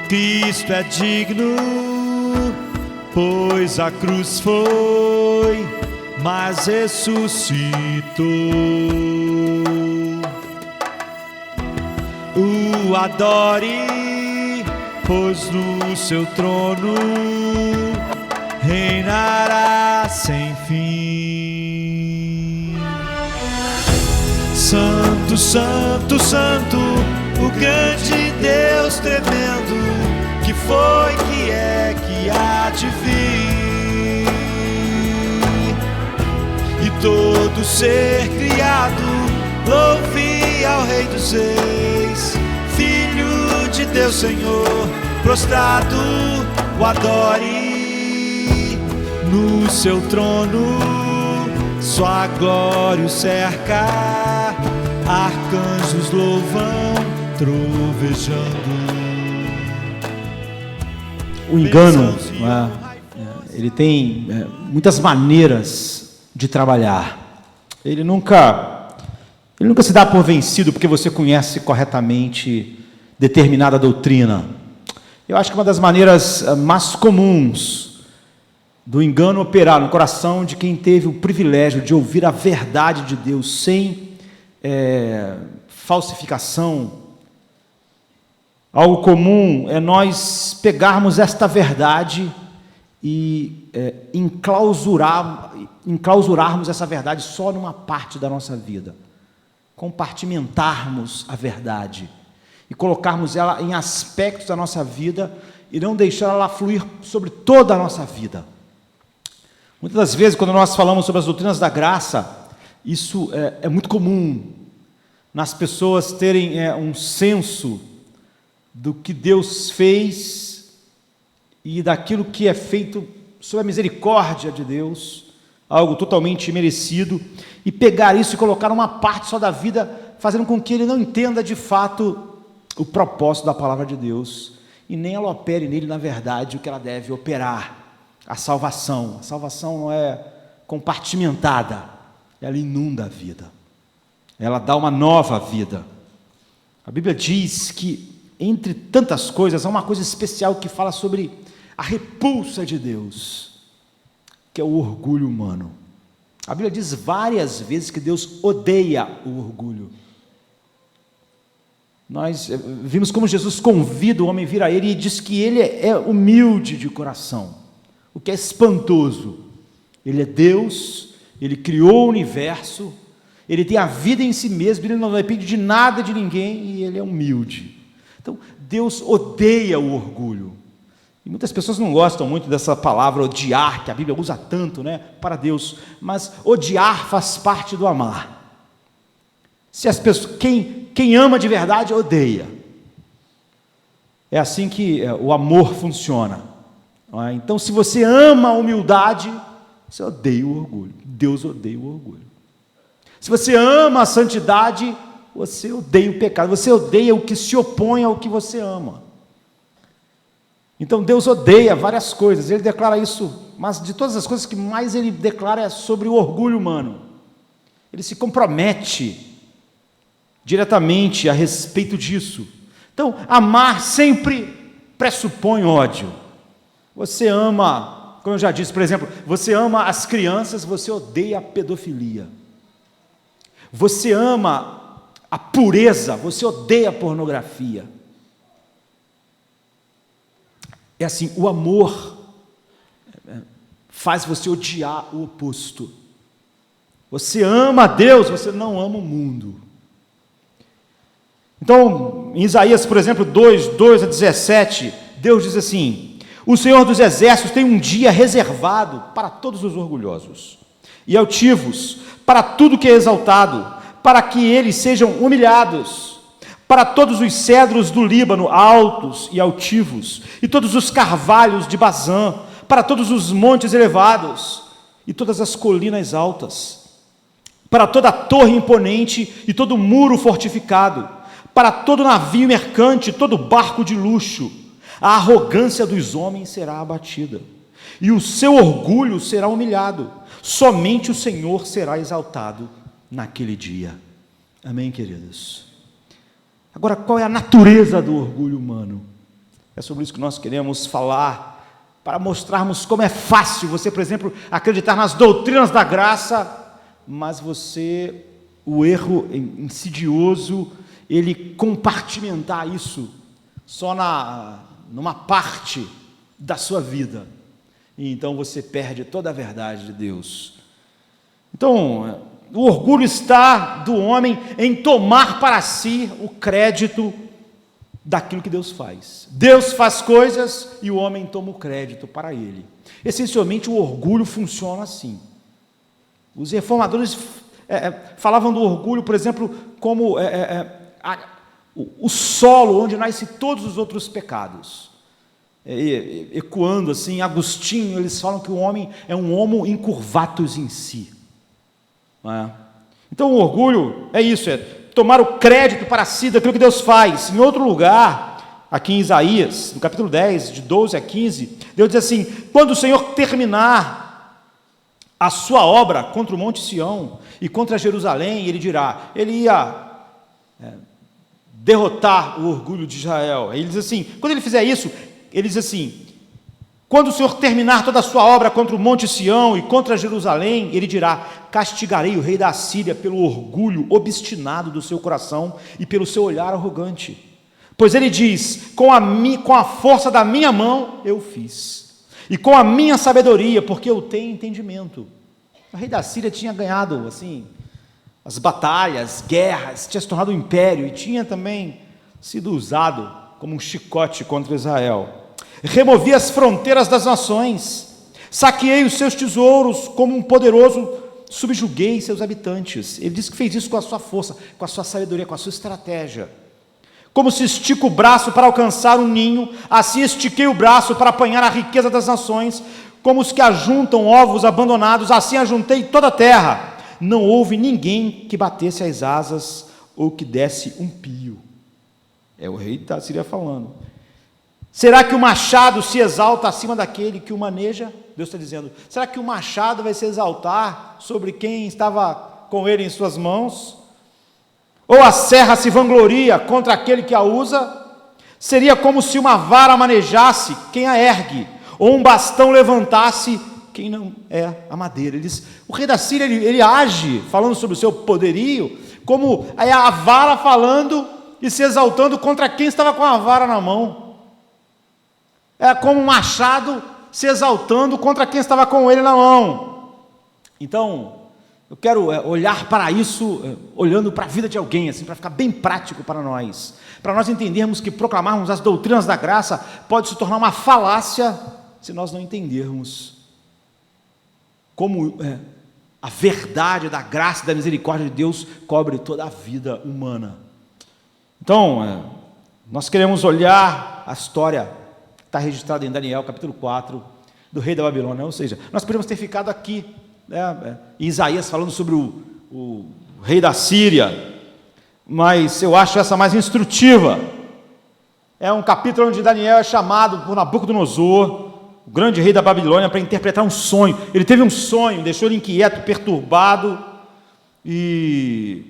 Cristo é digno, pois a cruz foi, mas ressuscitou. O adore, pois no seu trono reinará sem fim. Santo, santo, santo, o grande Deus tremendo, que foi, que é, que há de vir. E todo ser criado louve ao Rei dos Reis, Filho de Deus, Senhor, prostrado o adore. No seu trono sua glória o cerca, arcanjos louvam trovejando. O engano, ele tem muitas maneiras de trabalhar. Ele nunca se dá por vencido porque você conhece corretamente determinada doutrina. Eu acho que uma das maneiras mais comuns do engano operar no coração de quem teve o privilégio de ouvir a verdade de Deus sem falsificação, algo comum é nós pegarmos esta verdade e enclausurarmos essa verdade só numa parte da nossa vida, compartimentarmos a verdade e colocarmos ela em aspectos da nossa vida e não deixar ela fluir sobre toda a nossa vida. Muitas das vezes, quando nós falamos sobre as doutrinas da graça, isso é muito comum nas pessoas terem um senso do que Deus fez e daquilo que é feito sob a misericórdia de Deus, algo totalmente merecido, e pegar isso e colocar uma parte só da vida, fazendo com que ele não entenda de fato o propósito da palavra de Deus, e nem ela opere nele, na verdade, o que ela deve operar. A salvação não é compartimentada, ela inunda a vida, ela dá uma nova vida. A Bíblia diz que, entre tantas coisas, há uma coisa especial que fala sobre a repulsa de Deus, que é o orgulho humano. A Bíblia diz várias vezes que Deus odeia o orgulho. Nós vimos como Jesus convida o homem a vir a Ele e diz que Ele é humilde de coração, o que é espantoso. Ele é Deus, Ele criou o universo, Ele tem a vida em si mesmo, Ele não depende de nada de ninguém e Ele é humilde. Então, Deus odeia o orgulho. E muitas pessoas não gostam muito dessa palavra odiar, que a Bíblia usa tanto, para Deus, mas odiar faz parte do amar. Se as pessoas, quem ama de verdade, odeia. É assim que o amor funciona. Então, se você ama a humildade, você odeia o orgulho. Deus odeia o orgulho. Se você ama a santidade, você odeia o pecado. Você odeia o que se opõe ao que você ama. Então, Deus odeia várias coisas. Ele declara isso, mas de todas as coisas que mais Ele declara é sobre o orgulho humano. Ele se compromete diretamente a respeito disso. Então, amar sempre pressupõe ódio. Você ama, como eu já disse, por exemplo, você ama as crianças, você odeia a pedofilia. Você ama a pureza, você odeia a pornografia. É assim, o amor faz você odiar o oposto. Você ama a Deus, você não ama o mundo. Então, em Isaías, por exemplo, 2:2-17, Deus diz assim: o Senhor dos Exércitos tem um dia reservado para todos os orgulhosos e altivos, para tudo que é exaltado, para que eles sejam humilhados, para todos os cedros do Líbano, altos e altivos, e todos os carvalhos de Bazã, para todos os montes elevados, e todas as colinas altas, para toda a torre imponente e todo muro fortificado, para todo navio mercante, todo barco de luxo. A arrogância dos homens será abatida, e o seu orgulho será humilhado. Somente o Senhor será exaltado naquele dia. Amém, queridos? Agora, qual é a natureza do orgulho humano? É sobre isso que nós queremos falar, para mostrarmos como é fácil você, por exemplo, acreditar nas doutrinas da graça, mas o erro insidioso, ele compartimentar isso só numa parte da sua vida, e então você perde toda a verdade de Deus. Então, o orgulho está do homem em tomar para si o crédito daquilo que Deus faz. Deus faz coisas e o homem toma o crédito para ele. Essencialmente, o orgulho funciona assim. Os reformadores falavam do orgulho, por exemplo, como o solo onde nascem todos os outros pecados. Ecoando assim, Agostinho, eles falam que o homem é um homo incurvatus in si. Não é? Então o orgulho é isso, é tomar o crédito para si daquilo que Deus faz. Em outro lugar, aqui em Isaías, no capítulo 10, de 12 a 15, Deus diz assim: quando o Senhor terminar a sua obra contra o Monte Sião e contra Jerusalém, ele dirá, ele ia derrotar o orgulho de Israel. Ele diz assim, quando ele fizer isso, ele diz assim: quando o Senhor terminar toda a sua obra contra o Monte Sião e contra Jerusalém, ele dirá: castigarei o rei da Assíria pelo orgulho obstinado do seu coração e pelo seu olhar arrogante. Pois ele diz: com a força da minha mão eu fiz, e com a minha sabedoria, porque eu tenho entendimento. O rei da Síria tinha ganhado assim as batalhas, guerras, tinha se tornado um império e tinha também sido usado como um chicote contra Israel. Removi as fronteiras das nações, saqueei os seus tesouros, como um poderoso subjuguei seus habitantes. Ele disse que fez isso com a sua força, com a sua sabedoria, com a sua estratégia. Como se estica o braço para alcançar um ninho, assim estiquei o braço para apanhar a riqueza das nações. Como os que ajuntam ovos abandonados, assim ajuntei toda a terra. Não houve ninguém que batesse as asas ou que desse um pio. É o rei da Síria falando. Será que o machado se exalta acima daquele que o maneja? Deus está dizendo, será que o machado vai se exaltar sobre quem estava com ele em suas mãos? Ou a serra se vangloria contra aquele que a usa? Seria como se uma vara manejasse quem a ergue, ou um bastão levantasse quem não é a madeira. Ele diz, o rei da Síria, ele age, falando sobre o seu poderio, como a vara falando e se exaltando contra quem estava com a vara na mão. É como um machado se exaltando contra quem estava com ele na mão. Então, eu quero olhar para isso, olhando para a vida de alguém, assim, para ficar bem prático para nós entendermos que proclamarmos as doutrinas da graça pode se tornar uma falácia se nós não entendermos como a verdade da graça e da misericórdia de Deus cobre toda a vida humana. Então, nós queremos olhar a história que está registrada em Daniel, capítulo 4, do rei da Babilônia, ou seja, nós poderíamos ter ficado aqui, em Isaías, falando sobre o rei da Síria, mas eu acho essa mais instrutiva. É um capítulo onde Daniel é chamado por Nabucodonosor, o grande rei da Babilônia, para interpretar um sonho. Ele teve um sonho, deixou ele inquieto, perturbado, e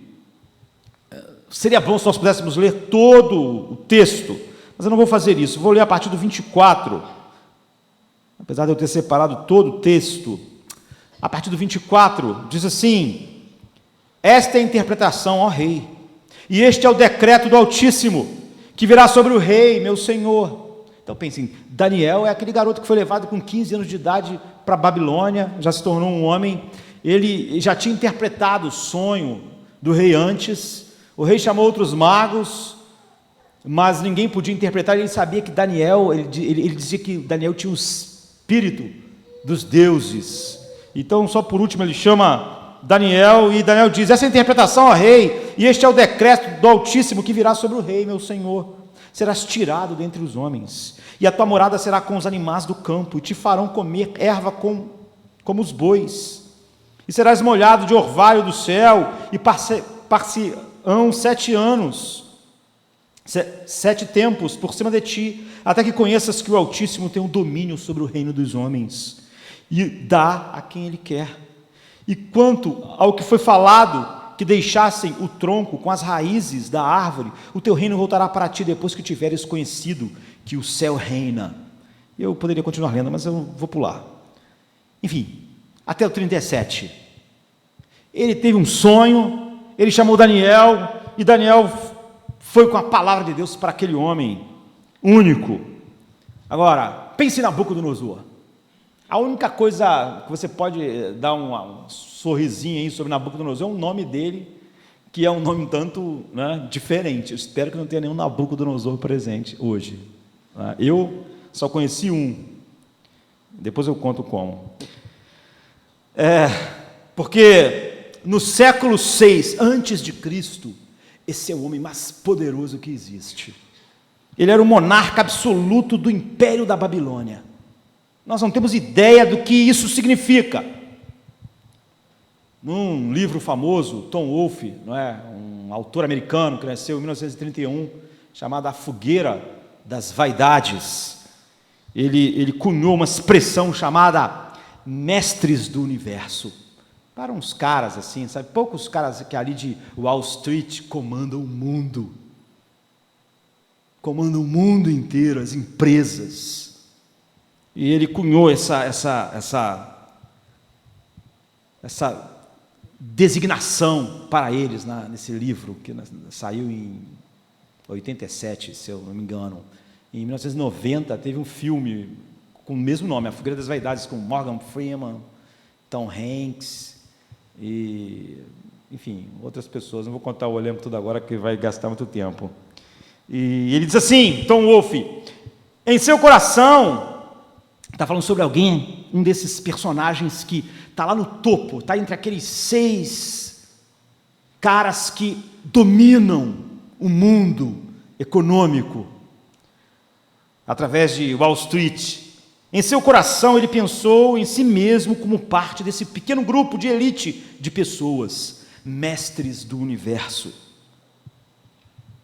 seria bom se nós pudéssemos ler todo o texto, mas eu não vou fazer isso, vou ler a partir do 24, apesar de eu ter separado todo o texto. A partir do 24, diz assim: esta é a interpretação, ó rei, e este é o decreto do Altíssimo, que virá sobre o rei, meu senhor. Então pensem, Daniel é aquele garoto que foi levado com 15 anos de idade para a Babilônia, já se tornou um homem, ele já tinha interpretado o sonho do rei antes, o rei chamou outros magos, mas ninguém podia interpretar, ele sabia que Daniel, ele dizia que Daniel tinha o espírito dos deuses. Então, só por último, ele chama Daniel, e Daniel diz, essa é a interpretação, ó rei, e este é o decreto do Altíssimo que virá sobre o rei, meu senhor. Serás tirado dentre os homens, e a tua morada será com os animais do campo, e te farão comer erva como os bois, e serás molhado de orvalho do céu, e par-se-ão 7 anos, 7 tempos por cima de ti, até que conheças que o Altíssimo tem o domínio sobre o reino dos homens, e dá a quem ele quer. E quanto ao que foi falado, que deixassem o tronco com as raízes da árvore, o teu reino voltará para ti depois que tiveres conhecido que o céu reina. Eu poderia continuar lendo, mas eu vou pular. Enfim, até o 37. Ele teve um sonho, ele chamou Daniel, e Daniel foi com a palavra de Deus para aquele homem único. Agora, pense em Nabucodonosor. A única coisa que você pode dar um sorrisinho aí sobre Nabucodonosor é o nome dele, que é um nome um tanto, né, diferente. Eu espero que não tenha nenhum Nabucodonosor presente hoje. Eu só conheci um. Depois eu conto como. Porque no século 6 antes de Cristo, esse é o homem mais poderoso que existe. Ele era o monarca absoluto do Império da Babilônia. Nós não temos ideia do que isso significa. Num livro famoso, Tom Wolfe, não é? Um autor americano que nasceu em 1931, chamado A Fogueira das Vaidades, ele cunhou uma expressão chamada mestres do universo, para uns caras assim, sabe, poucos caras que ali de Wall Street comandam o mundo inteiro, as empresas, e ele cunhou essa designação para eles nesse livro, que saiu em 87, se eu não me engano. Em 1990 teve um filme com o mesmo nome, A Fogueira das Vaidades, com Morgan Freeman, Tom Hanks e, enfim, outras pessoas. Não vou contar o elenco tudo agora, que vai gastar muito tempo. E ele diz assim, Tom Wolfe, em seu coração, está falando sobre alguém, um desses personagens que está lá no topo, está entre aqueles 6 caras que dominam o mundo econômico, através de Wall Street. Em seu coração ele pensou em si mesmo como parte desse pequeno grupo de elite de pessoas, mestres do universo.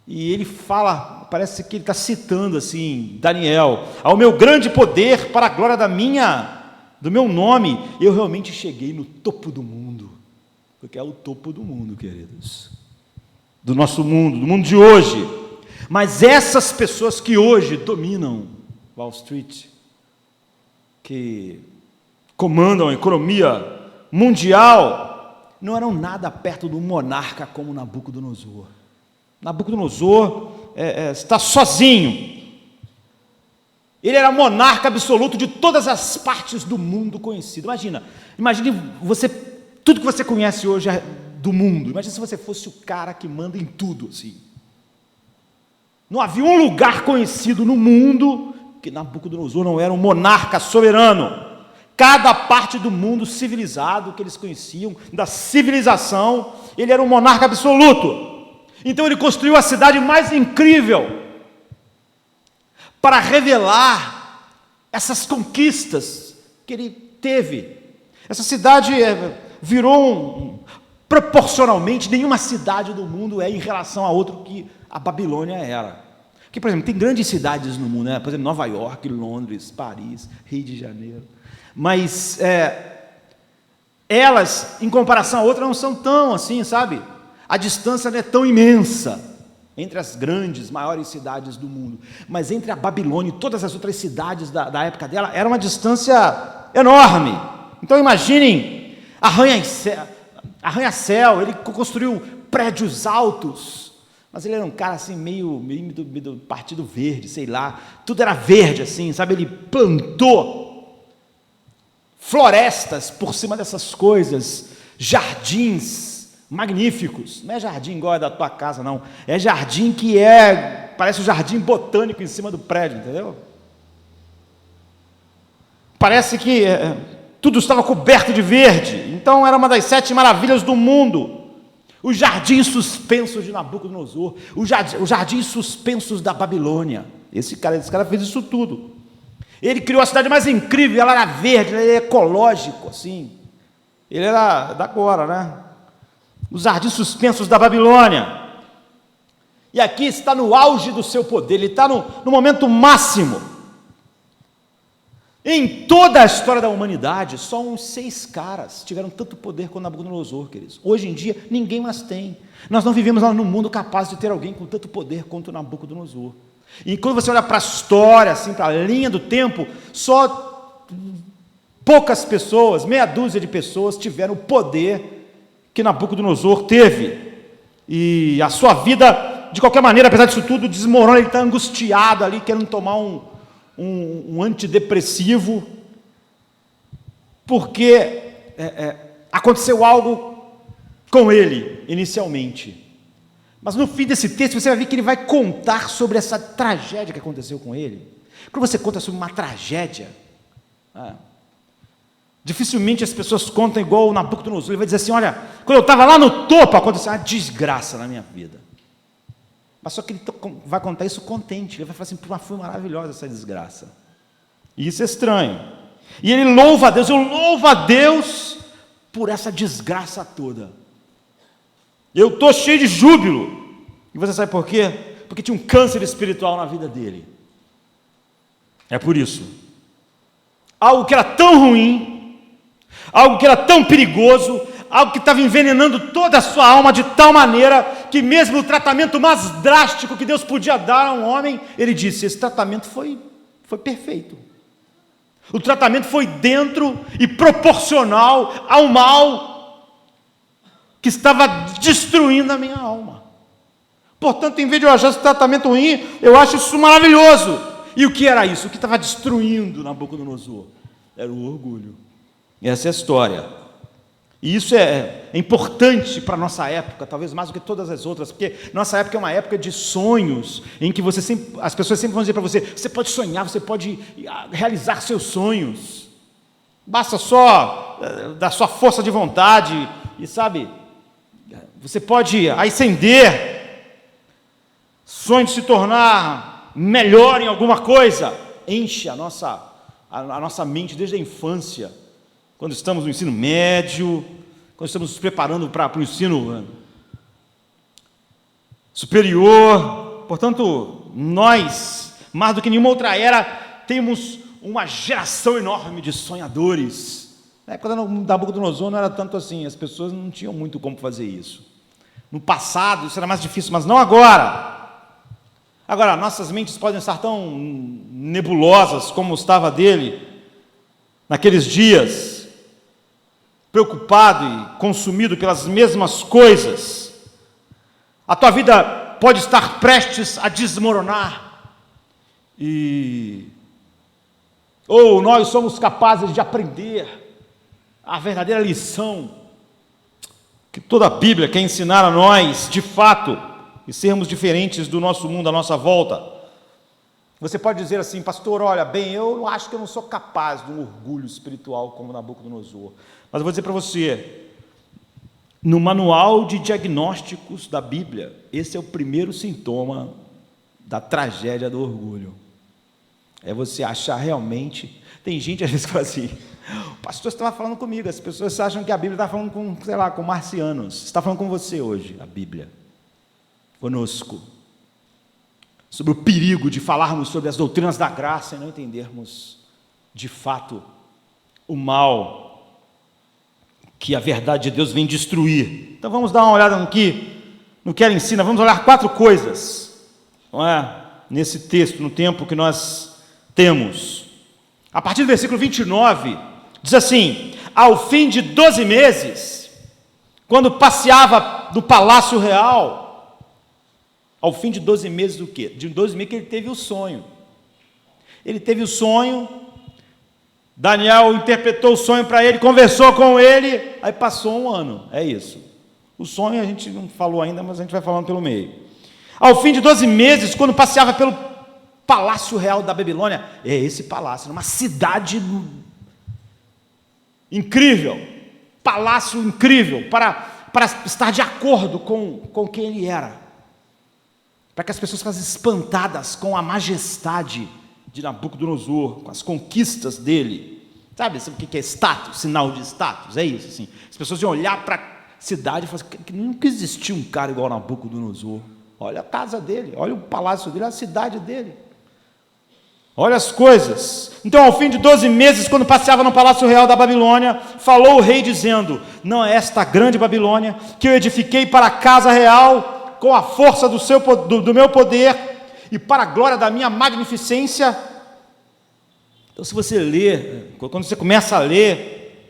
E ele fala, parece que ele está citando assim, Daniel, ao meu grande poder, para a glória do meu nome, eu realmente cheguei no topo do mundo, porque é o topo do mundo, queridos, do nosso mundo, do mundo de hoje. Mas essas pessoas que hoje dominam Wall Street, que comandam a economia mundial, não eram nada perto do monarca como Nabucodonosor. Nabucodonosor está sozinho. Ele era monarca absoluto de todas as partes do mundo conhecido. Imagine você, tudo que você conhece hoje do mundo. Imagine se você fosse o cara que manda em tudo, assim. Não havia um lugar conhecido no mundo que Nabucodonosor não era um monarca soberano. Cada parte do mundo civilizado que eles conheciam, da civilização, ele era um monarca absoluto. Então ele construiu a cidade mais incrível para revelar essas conquistas que ele teve. Essa cidade virou proporcionalmente, nenhuma cidade do mundo é em relação a outra que a Babilônia era. Porque, por exemplo, tem grandes cidades no mundo, né? Por exemplo, Nova York, Londres, Paris, Rio de Janeiro. Mas elas, em comparação a outras, não são tão assim, sabe? A distância não é tão imensa entre as grandes, maiores cidades do mundo. Mas entre a Babilônia e todas as outras cidades da época dela, era uma distância enorme. Então, imaginem, arranha-céu, ele construiu prédios altos, mas ele era um cara assim, meio do Partido Verde, sei lá, tudo era verde assim, sabe, ele plantou florestas por cima dessas coisas, jardins magníficos, não é jardim igual é da tua casa não, é jardim que parece um jardim botânico em cima do prédio, entendeu? Parece que tudo estava coberto de verde, então era uma das 7 maravilhas do mundo. Os jardins suspensos de Nabucodonosor, os jardins suspensos da Babilônia. Esse cara fez isso tudo. Ele criou a cidade mais incrível, ela era verde, ela era ecológico, assim. Ele era da agora, né? Os jardins suspensos da Babilônia. E aqui está no auge do seu poder, ele está no momento máximo. Em toda a história da humanidade, só uns 6 caras tiveram tanto poder quanto Nabucodonosor, queridos. Hoje em dia, ninguém mais tem. Nós não vivemos lá no mundo capaz de ter alguém com tanto poder quanto Nabucodonosor. E quando você olha para a história, assim, para a linha do tempo, só poucas pessoas, meia dúzia de pessoas, tiveram o poder que Nabucodonosor teve. E a sua vida, de qualquer maneira, apesar disso tudo, desmorona. Ele está angustiado ali, querendo tomar um antidepressivo, porque aconteceu algo com ele, inicialmente. Mas no fim desse texto, você vai ver que ele vai contar sobre essa tragédia que aconteceu com ele. Quando você conta sobre uma tragédia, dificilmente as pessoas contam igual o Nabucodonosor. Ele vai dizer assim: olha, quando eu estava lá no topo, aconteceu uma desgraça na minha vida. Mas só que ele vai contar isso contente. Ele vai falar assim: foi maravilhosa essa desgraça. E isso é estranho. E ele louva a Deus, eu louvo a Deus por essa desgraça toda. Eu estou cheio de júbilo. E você sabe por quê? Porque tinha um câncer espiritual na vida dele. É por isso. Algo que era tão ruim, algo que era tão perigoso, algo que estava envenenando toda a sua alma de tal maneira que mesmo o tratamento mais drástico que Deus podia dar a um homem, ele disse: esse tratamento foi perfeito. O tratamento foi dentro e proporcional ao mal que estava destruindo a minha alma. Portanto, em vez de eu achar esse tratamento ruim, eu acho isso maravilhoso. E o que era isso? O que estava destruindo Nabucodonosor? Era o orgulho. Essa é a história. E isso é importante para a nossa época, talvez mais do que todas as outras, porque nossa época é uma época de sonhos, em que as pessoas sempre vão dizer para você: você pode sonhar, você pode realizar seus sonhos, basta só da sua força de vontade, e sabe, você pode ascender, sonho de se tornar melhor em alguma coisa, enche a nossa mente desde a infância, quando estamos no ensino médio, quando estamos nos preparando para o ensino superior. Portanto, nós, mais do que nenhuma outra era, temos uma geração enorme de sonhadores. Na época da Nabucodonosor não era tanto assim, as pessoas não tinham muito como fazer isso. No passado isso era mais difícil, mas não agora. Agora, nossas mentes podem estar tão nebulosas como estava dele naqueles dias, preocupado e consumido pelas mesmas coisas. A tua vida pode estar prestes a desmoronar, ou nós somos capazes de aprender a verdadeira lição que toda a Bíblia quer ensinar a nós, de fato, e sermos diferentes do nosso mundo à nossa volta. Você pode dizer assim: pastor, olha bem, eu acho que eu não sou capaz de um orgulho espiritual como Nabucodonosor. Mas eu vou dizer para você, no manual de diagnósticos da Bíblia, esse é o primeiro sintoma da tragédia do orgulho. É você achar realmente... Tem gente às vezes que fala assim: o pastor estava falando comigo, as pessoas acham que a Bíblia está falando com, sei lá, com marcianos. Está falando com você hoje, a Bíblia, conosco, sobre o perigo de falarmos sobre as doutrinas da graça e não entendermos, de fato, o mal que a verdade de Deus vem destruir. Então vamos dar uma olhada no que ela ensina. Vamos olhar 4 coisas, não é? Nesse texto, no tempo que nós temos. A partir do versículo 29, diz assim: ao fim de 12 meses, quando passeava no palácio real, ao fim de 12 meses do quê? De 12 meses que ele teve o sonho. Ele teve o sonho, Daniel interpretou o sonho para ele, conversou com ele, aí passou um ano, é isso. O sonho a gente não falou ainda, mas a gente vai falando pelo meio. Ao fim de 12 meses, quando passeava pelo Palácio Real da Babilônia, é esse palácio, uma cidade incrível, palácio incrível, para estar de acordo com quem ele era, para que as pessoas ficassem espantadas com a majestade de Nabucodonosor, com as conquistas dele. Sabe o que é status, sinal de status? É isso, assim. As pessoas iam olhar para a cidade e falar assim: que nunca existiu um cara igual Nabucodonosor. Olha a casa dele, olha o palácio dele, a cidade dele. Olha as coisas. Então, ao fim de 12 meses, quando passeava no Palácio Real da Babilônia, falou o rei dizendo: não é esta grande Babilônia que eu edifiquei para a casa real com a força do meu poder e para a glória da minha magnificência. Então, se você lê, quando você começa a ler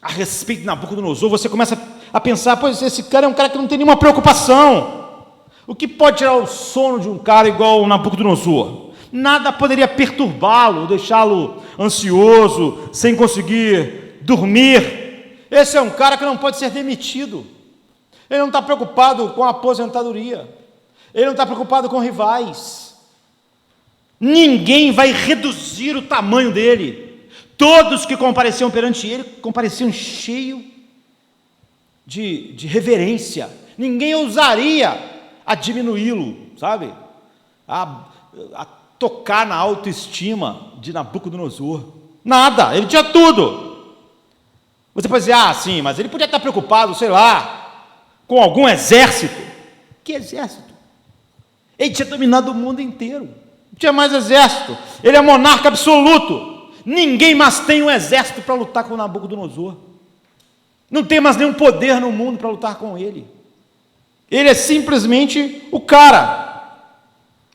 a respeito de Nabucodonosor, você começa a pensar, pois esse cara é um cara que não tem nenhuma preocupação. O que pode tirar o sono de um cara igual o Nabucodonosor? Nada poderia perturbá-lo, deixá-lo ansioso, sem conseguir dormir. Esse é um cara que não pode ser demitido. Ele não está preocupado com a aposentadoria. Ele não está preocupado com rivais. Ninguém vai reduzir o tamanho dele. Todos que compareciam perante ele, compareciam cheio de reverência. Ninguém ousaria a diminuí-lo, sabe? A tocar na autoestima de Nabucodonosor. Nada, ele tinha tudo. Você pode dizer, sim, mas ele podia estar preocupado, sei lá, com algum exército. Que exército? Ele tinha dominado o mundo inteiro. Não tinha mais exército. Ele é monarca absoluto. Ninguém mais tem um exército para lutar com Nabucodonosor. Não tem mais nenhum poder no mundo para lutar com ele. Ele é simplesmente o cara.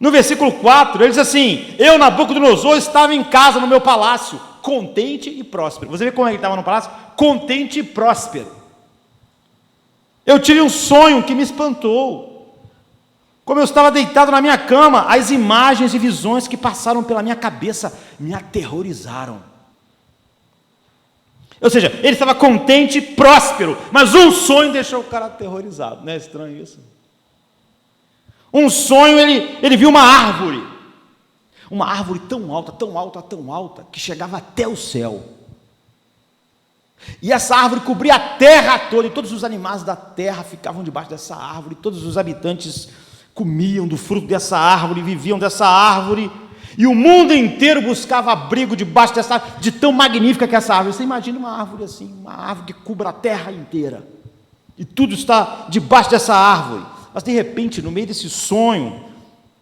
No versículo 4, ele diz assim: eu, Nabucodonosor, estava em casa no meu palácio, contente e próspero. Você vê como ele estava no palácio? Contente e próspero. Eu tive um sonho que me espantou. Como eu estava deitado na minha cama, as imagens e visões que passaram pela minha cabeça me aterrorizaram. Ou seja, ele estava contente e próspero, mas um sonho deixou o cara aterrorizado. Não é estranho isso? Um sonho, ele viu uma árvore tão alta, tão alta, tão alta, que chegava até o céu. E essa árvore cobria a terra toda, e todos os animais da terra ficavam debaixo dessa árvore, todos os habitantes comiam do fruto dessa árvore, viviam dessa árvore, e o mundo inteiro buscava abrigo debaixo dessa árvore, de tão magnífica que é essa árvore. Você imagina uma árvore assim, uma árvore que cubra a terra inteira, e tudo está debaixo dessa árvore. Mas de repente, no meio desse sonho,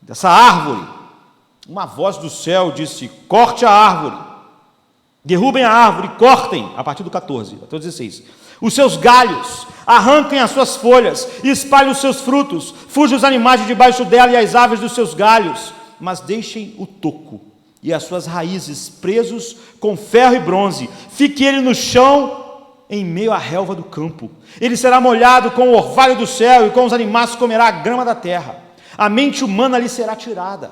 dessa árvore, uma voz do céu disse: corte a árvore, derrubem a árvore, cortem, a partir do 14, até o 16, os seus galhos, arranquem as suas folhas, e espalhem os seus frutos, fujam os animais de debaixo dela e as aves dos seus galhos, mas deixem o toco e as suas raízes presos com ferro e bronze, fique ele no chão, em meio à relva do campo. Ele será molhado com o orvalho do céu, e com os animais comerá a grama da terra. A mente humana lhe será tirada,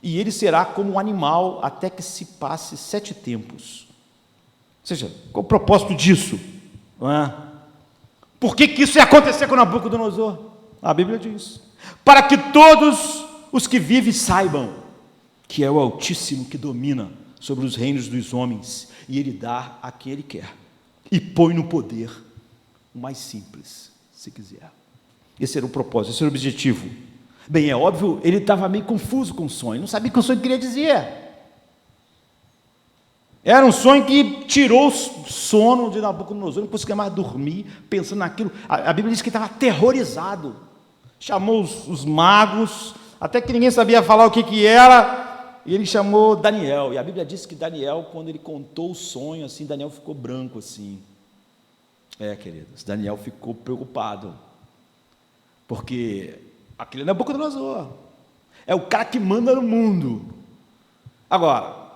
e ele será como um animal até que se passe 7 tempos. Ou seja, qual o propósito disso? Não é? Por que isso ia acontecer com Nabucodonosor? A Bíblia diz: para que todos os que vivem saibam que é o Altíssimo que domina sobre os reinos dos homens, e ele dá a quem ele quer, e põe no poder o mais simples, se quiser. Esse era o propósito, esse era o objetivo. Bem, é óbvio, ele estava meio confuso com o sonho, não sabia o que o sonho queria dizer. Era um sonho que tirou o sono de Nabucodonosor, não conseguia mais dormir, pensando naquilo. A Bíblia diz que estava aterrorizado. Chamou os magos, até que ninguém sabia falar o que era, e ele chamou Daniel. E a Bíblia diz que Daniel, quando ele contou o sonho, assim, Daniel ficou branco, assim. Queridos, Daniel ficou preocupado, porque aquele é Nabucodonosor, é o cara que manda no mundo. Agora,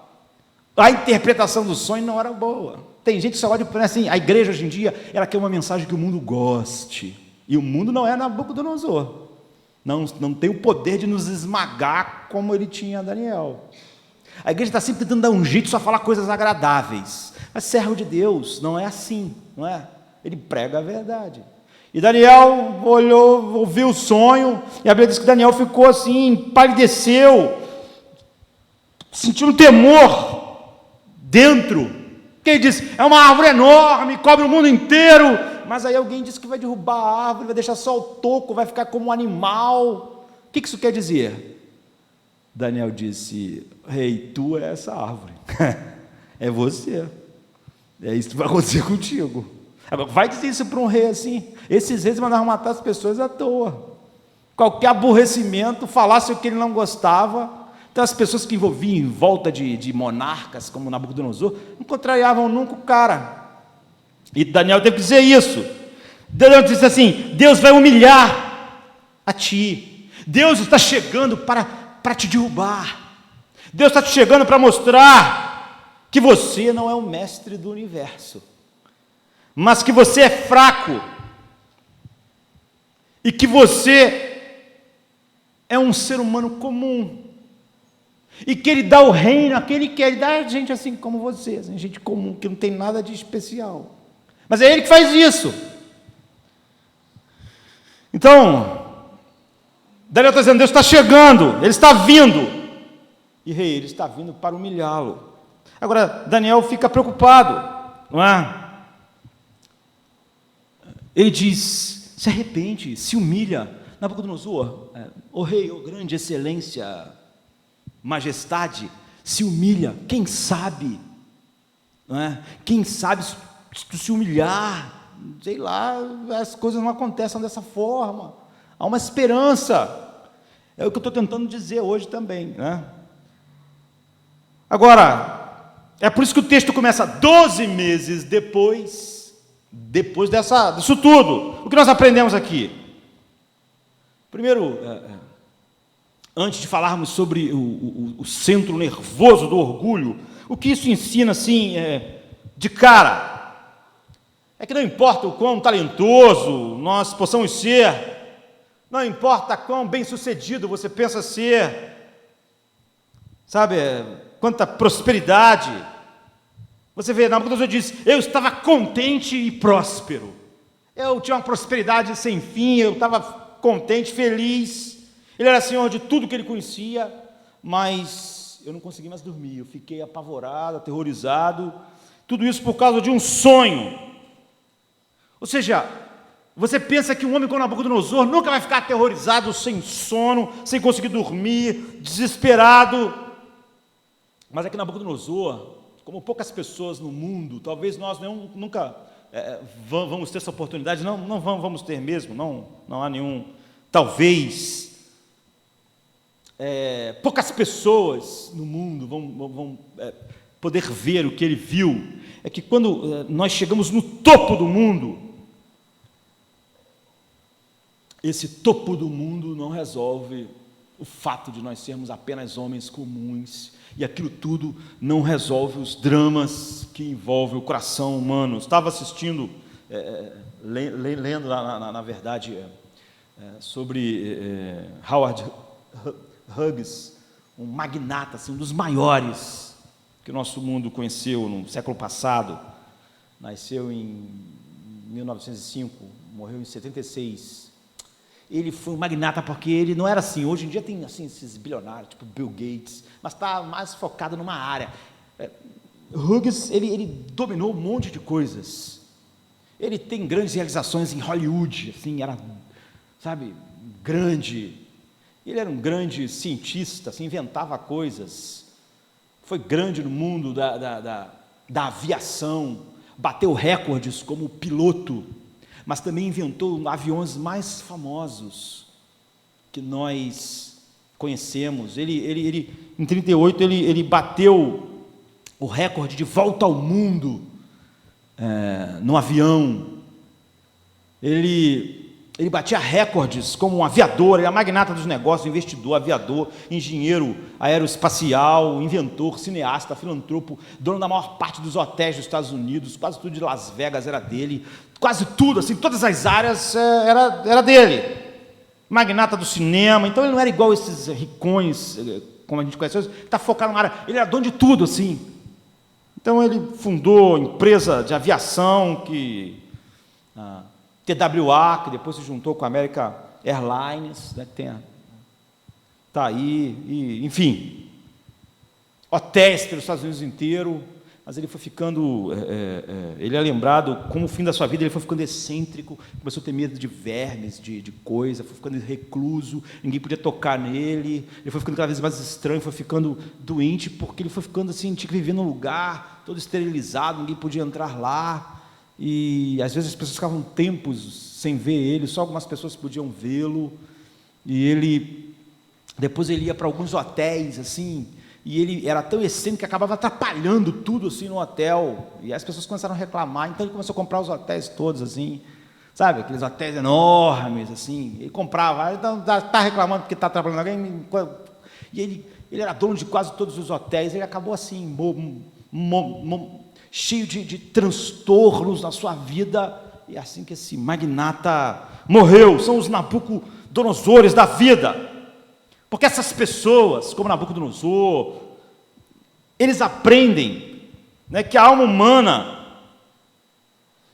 a interpretação do sonho não era boa. Tem gente que só olha assim, a igreja hoje em dia, ela quer uma mensagem que o mundo goste, e o mundo não é Nabucodonosor, não tem o poder de nos esmagar como ele tinha Daniel. A igreja está sempre tentando dar um jeito só falar coisas agradáveis, mas servo de Deus não é assim, não é? Ele prega a verdade. E Daniel olhou, ouviu o sonho, e a Bíblia diz que Daniel ficou assim, empalideceu, sentiu um temor dentro, porque ele disse: é uma árvore enorme, cobre o mundo inteiro, mas aí alguém disse que vai derrubar a árvore, vai deixar só o toco, vai ficar como um animal. O que isso quer dizer? Daniel disse: rei, tu é essa árvore, é você, é isso que vai acontecer contigo. Agora, vai dizer isso para um rei assim? Esses reis mandavam matar as pessoas à toa. Qualquer aborrecimento, falasse o que ele não gostava. Então, as pessoas que envolviam em volta de monarcas, como Nabucodonosor, não contrariavam nunca o cara. E Daniel teve que dizer isso. Daniel disse assim: Deus vai humilhar a ti, Deus está chegando para te derrubar. Deus está te chegando para mostrar que você não é o mestre do universo, mas que você é fraco, e que você é um ser humano comum, e que Ele dá o reino àquele que Ele dá a gente assim como você, assim, gente comum, que não tem nada de especial, mas é Ele que faz isso. Então, Daniel está dizendo, Deus está chegando, Ele está vindo, e rei, Ele está vindo para humilhá-lo. Agora, Daniel fica preocupado, não é? Ele diz, se arrepende, se humilha. Nabucodonosor, o rei, o grande excelência, majestade, se humilha. Quem sabe, não é? Quem sabe se humilhar, sei lá, as coisas não acontecem dessa forma. Há uma esperança. É o que eu estou tentando dizer hoje também, né? Agora, é por isso que o texto começa 12 meses depois disso tudo. O que nós aprendemos aqui? Primeiro, antes de falarmos sobre o centro nervoso do orgulho, o que isso ensina, assim, de cara, é que não importa o quão talentoso nós possamos ser, não importa quão bem-sucedido você pensa ser, sabe, quanta prosperidade. Você vê, Nabucodonosor diz, eu estava contente e próspero, eu tinha uma prosperidade sem fim, eu estava contente, feliz, ele era senhor de tudo que ele conhecia, mas eu não consegui mais dormir, eu fiquei apavorado, aterrorizado, tudo isso por causa de um sonho. Ou seja, você pensa que um homem como Nabucodonosor nunca vai ficar aterrorizado, sem sono, sem conseguir dormir, desesperado, mas é que Nabucodonosor, como poucas pessoas no mundo, talvez nós nunca vamos ter essa oportunidade, não vamos ter mesmo, não há nenhum, talvez, poucas pessoas no mundo vão poder ver o que ele viu, é que quando nós chegamos no topo do mundo, esse topo do mundo não resolve o fato de nós sermos apenas homens comuns, e aquilo tudo não resolve os dramas que envolvem o coração humano. Estava assistindo, lendo, na verdade, sobre Howard Hughes, um magnata, assim, um dos maiores que o nosso mundo conheceu no século passado. Nasceu em 1905, morreu em 76. Ele foi um magnata porque ele não era assim. Hoje em dia tem assim, esses bilionários, tipo Bill Gates, mas está mais focado numa área. Hughes, ele dominou um monte de coisas. Ele tem grandes realizações em Hollywood, assim, era, sabe, grande. Ele era um grande cientista, assim, inventava coisas. Foi grande no mundo da aviação, bateu recordes como piloto, mas também inventou aviões mais famosos que nós conhecemos. Ele em 1938, ele bateu o recorde de volta ao mundo no avião. Ele batia recordes como um aviador, ele é magnata dos negócios, investidor, aviador, engenheiro aeroespacial, inventor, cineasta, filantropo, dono da maior parte dos hotéis dos Estados Unidos, quase tudo de Las Vegas era dele, quase tudo, assim, todas as áreas era dele. Magnata do cinema, então ele não era igual esses ricões, como a gente conhece hoje, está focado na área, ele era dono de tudo, assim. Então ele fundou empresa de aviação, TWA, que depois se juntou com a American Airlines, né, que está aí, e, enfim, hotéis pelos Estados Unidos inteiro, mas ele foi ficando, ele é lembrado, como o fim da sua vida, ele foi ficando excêntrico, começou a ter medo de vermes, de coisa, foi ficando recluso, ninguém podia tocar nele, ele foi ficando cada vez mais estranho, foi ficando doente, porque ele foi ficando assim, tinha que viver num lugar todo esterilizado, ninguém podia entrar lá, e às vezes as pessoas ficavam tempos sem ver ele, só algumas pessoas podiam vê-lo, e depois ele ia para alguns hotéis, assim, e ele era tão excêntrico que acabava atrapalhando tudo, assim, no hotel, e as pessoas começaram a reclamar, então ele começou a comprar os hotéis todos, assim, sabe, aqueles hotéis enormes, assim, ele comprava, está reclamando porque está trabalhando alguém, e ele era dono de quase todos os hotéis, ele acabou assim, cheio de transtornos na sua vida, e assim que esse magnata morreu. São os Nabucodonosores da vida, porque essas pessoas, como Nabucodonosor, eles aprendem, né, que a alma humana,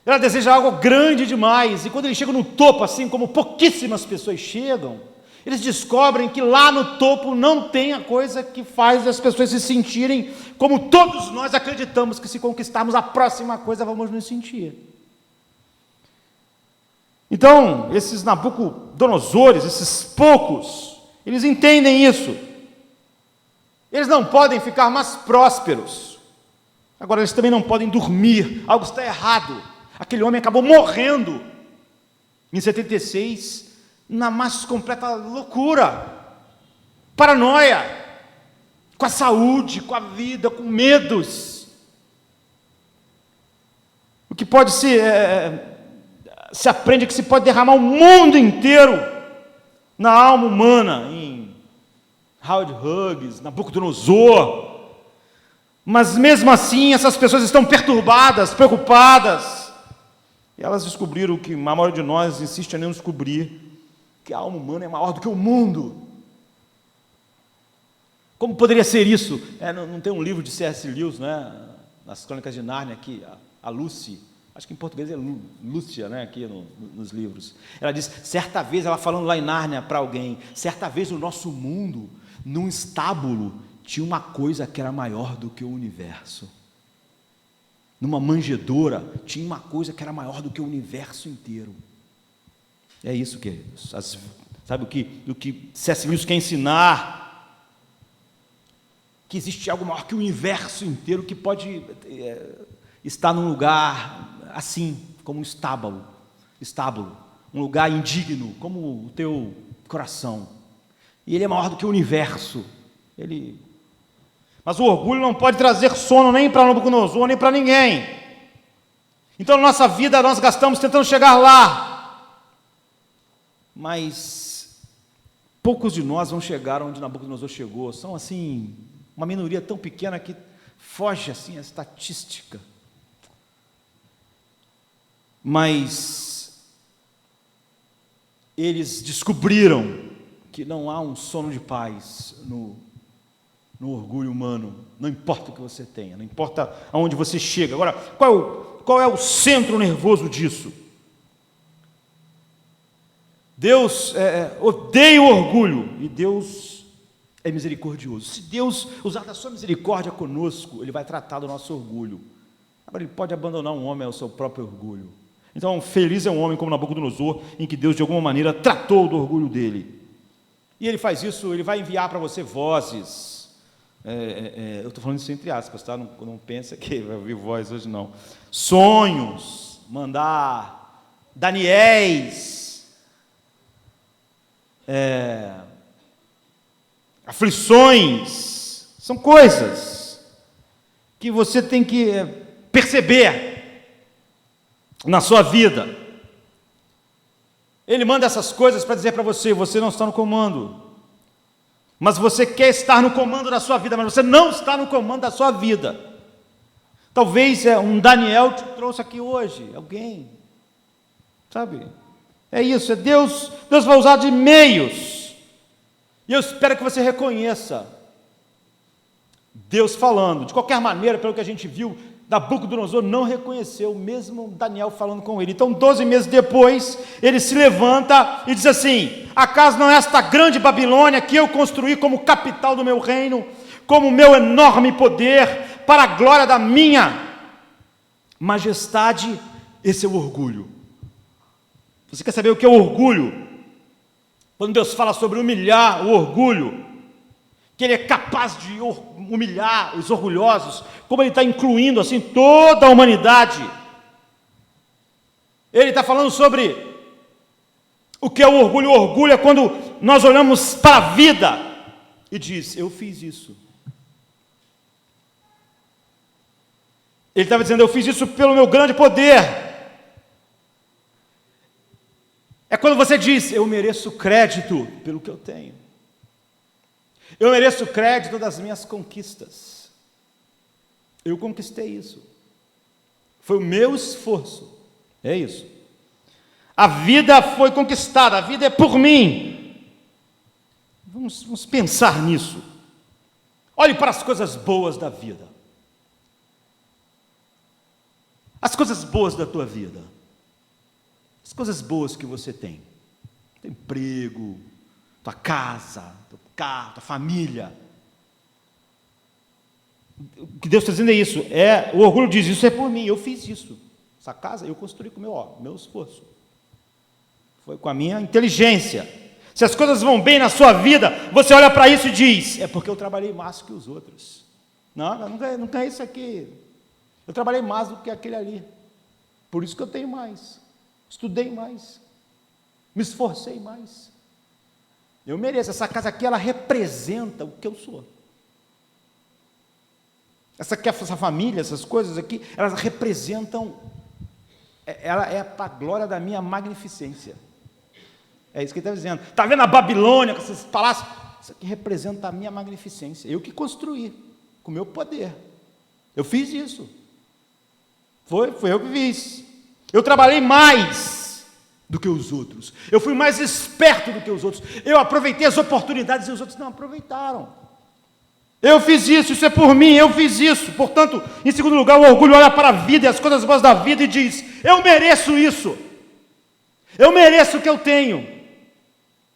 ela deseja algo grande demais, e quando eles chegam no topo, assim como pouquíssimas pessoas chegam, eles descobrem que lá no topo não tem a coisa que faz as pessoas se sentirem como todos nós acreditamos que, se conquistarmos a próxima coisa, vamos nos sentir. Então, esses Nabucodonosores, esses poucos, eles entendem isso. Eles não podem ficar mais prósperos. Agora, eles também não podem dormir. Algo está errado. Aquele homem acabou morrendo em 76, na mais completa loucura, paranoia, com a saúde, com a vida, com medos. O que pode se aprende que se pode derramar o mundo inteiro na alma humana, em Howard Hughes, Nabucodonosor. Mas mesmo assim, essas pessoas estão perturbadas, preocupadas. E elas descobriram o que a maioria de nós insiste em não descobrir, que a alma humana é maior do que o mundo. Como poderia ser isso? Não tem um livro de C.S. Lewis, né, nas Crônicas de Nárnia, aqui, a Lucy, acho que em português é Lúcia, né, aqui nos livros. Ela diz, certa vez, ela falando lá em Nárnia para alguém, certa vez no nosso mundo, num estábulo, tinha uma coisa que era maior do que o universo. Numa manjedoura, tinha uma coisa que era maior do que o universo inteiro. É isso, queridos. Sabe o que C.S. Lewis quer ensinar? Que existe algo maior que o universo inteiro, que pode estar num lugar assim, como um estábulo, um lugar indigno, como o teu coração. E ele é maior do que o universo. Mas o orgulho não pode trazer sono nem para Nabucodonosor, nem para ninguém. Então, na nossa vida, nós gastamos tentando chegar lá. Mas poucos de nós vão chegar onde Nabucodonosor chegou. São, assim, uma minoria tão pequena que foge, assim, a estatística. Mas eles descobriram que não há um sono de paz no orgulho humano, não importa o que você tenha, não importa aonde você chega. Agora, qual é o centro nervoso disso? Deus odeia o orgulho, e Deus é misericordioso. Se Deus usar da sua misericórdia conosco, Ele vai tratar do nosso orgulho. Agora, Ele pode abandonar um homem ao seu próprio orgulho. Então, feliz é um homem como Nabucodonosor, em que Deus, de alguma maneira, tratou do orgulho dele. E Ele faz isso, Ele vai enviar para você vozes. Eu estou falando isso entre aspas, tá? Não pensa que vai ouvir voz hoje, não. Sonhos, mandar Daniéis, aflições, são coisas que você tem que perceber na sua vida. Ele manda essas coisas para dizer para você, você não está no comando. Mas você quer estar no comando da sua vida, mas você não está no comando da sua vida. Talvez um Daniel te trouxe aqui hoje, alguém, sabe? É isso, Deus vai usar de meios, e eu espero que você reconheça Deus falando. De qualquer maneira, pelo que a gente viu, Nabucodonosor não reconheceu, mesmo Daniel falando com ele. Então, 12 meses depois, ele se levanta e diz assim: acaso não é esta grande Babilônia que eu construí como capital do meu reino, como meu enorme poder, para a glória da minha majestade? Esse é o orgulho. Você quer saber o que é o orgulho? Quando Deus fala sobre humilhar o orgulho, que Ele é capaz de humilhar os orgulhosos, como Ele está incluindo assim toda a humanidade. Ele está falando sobre o que é o orgulho. O orgulho é quando nós olhamos para a vida e diz, eu fiz isso. Ele estava dizendo, eu fiz isso pelo meu grande poder. É quando você diz: eu mereço crédito pelo que eu tenho. Eu mereço crédito das minhas conquistas. Eu conquistei isso. Foi o meu esforço. É isso. A vida foi conquistada, a vida é por mim. Vamos pensar nisso. Olhe para as coisas boas da vida. As coisas boas da tua vida. As coisas boas que você tem. Teu emprego, tua casa, teu carro, tua família. O que Deus está dizendo é isso. O orgulho diz: isso é por mim, eu fiz isso. Essa casa eu construí com o meu esforço. Foi com a minha inteligência. Se as coisas vão bem na sua vida, você olha para isso e diz: é porque eu trabalhei mais que os outros. Não, não é isso aqui. Eu trabalhei mais do que aquele ali. Por isso que eu tenho mais. Estudei mais. Me esforcei mais. Eu mereço. Essa casa aqui, ela representa o que eu sou. Essa família, essas coisas aqui, elas representam, ela é para a glória da minha magnificência. É isso que ele está dizendo. Está vendo a Babilônia, com esses palácios? Isso aqui representa a minha magnificência. Eu que construí, com o meu poder. Eu fiz isso. Foi eu que fiz. Eu trabalhei mais do que os outros. Eu fui mais esperto do que os outros. Eu aproveitei as oportunidades e os outros não aproveitaram. Eu fiz isso, isso é por mim, eu fiz isso. Portanto, em segundo lugar, o orgulho olha para a vida e as coisas boas da vida e diz: eu mereço isso. Eu mereço o que eu tenho.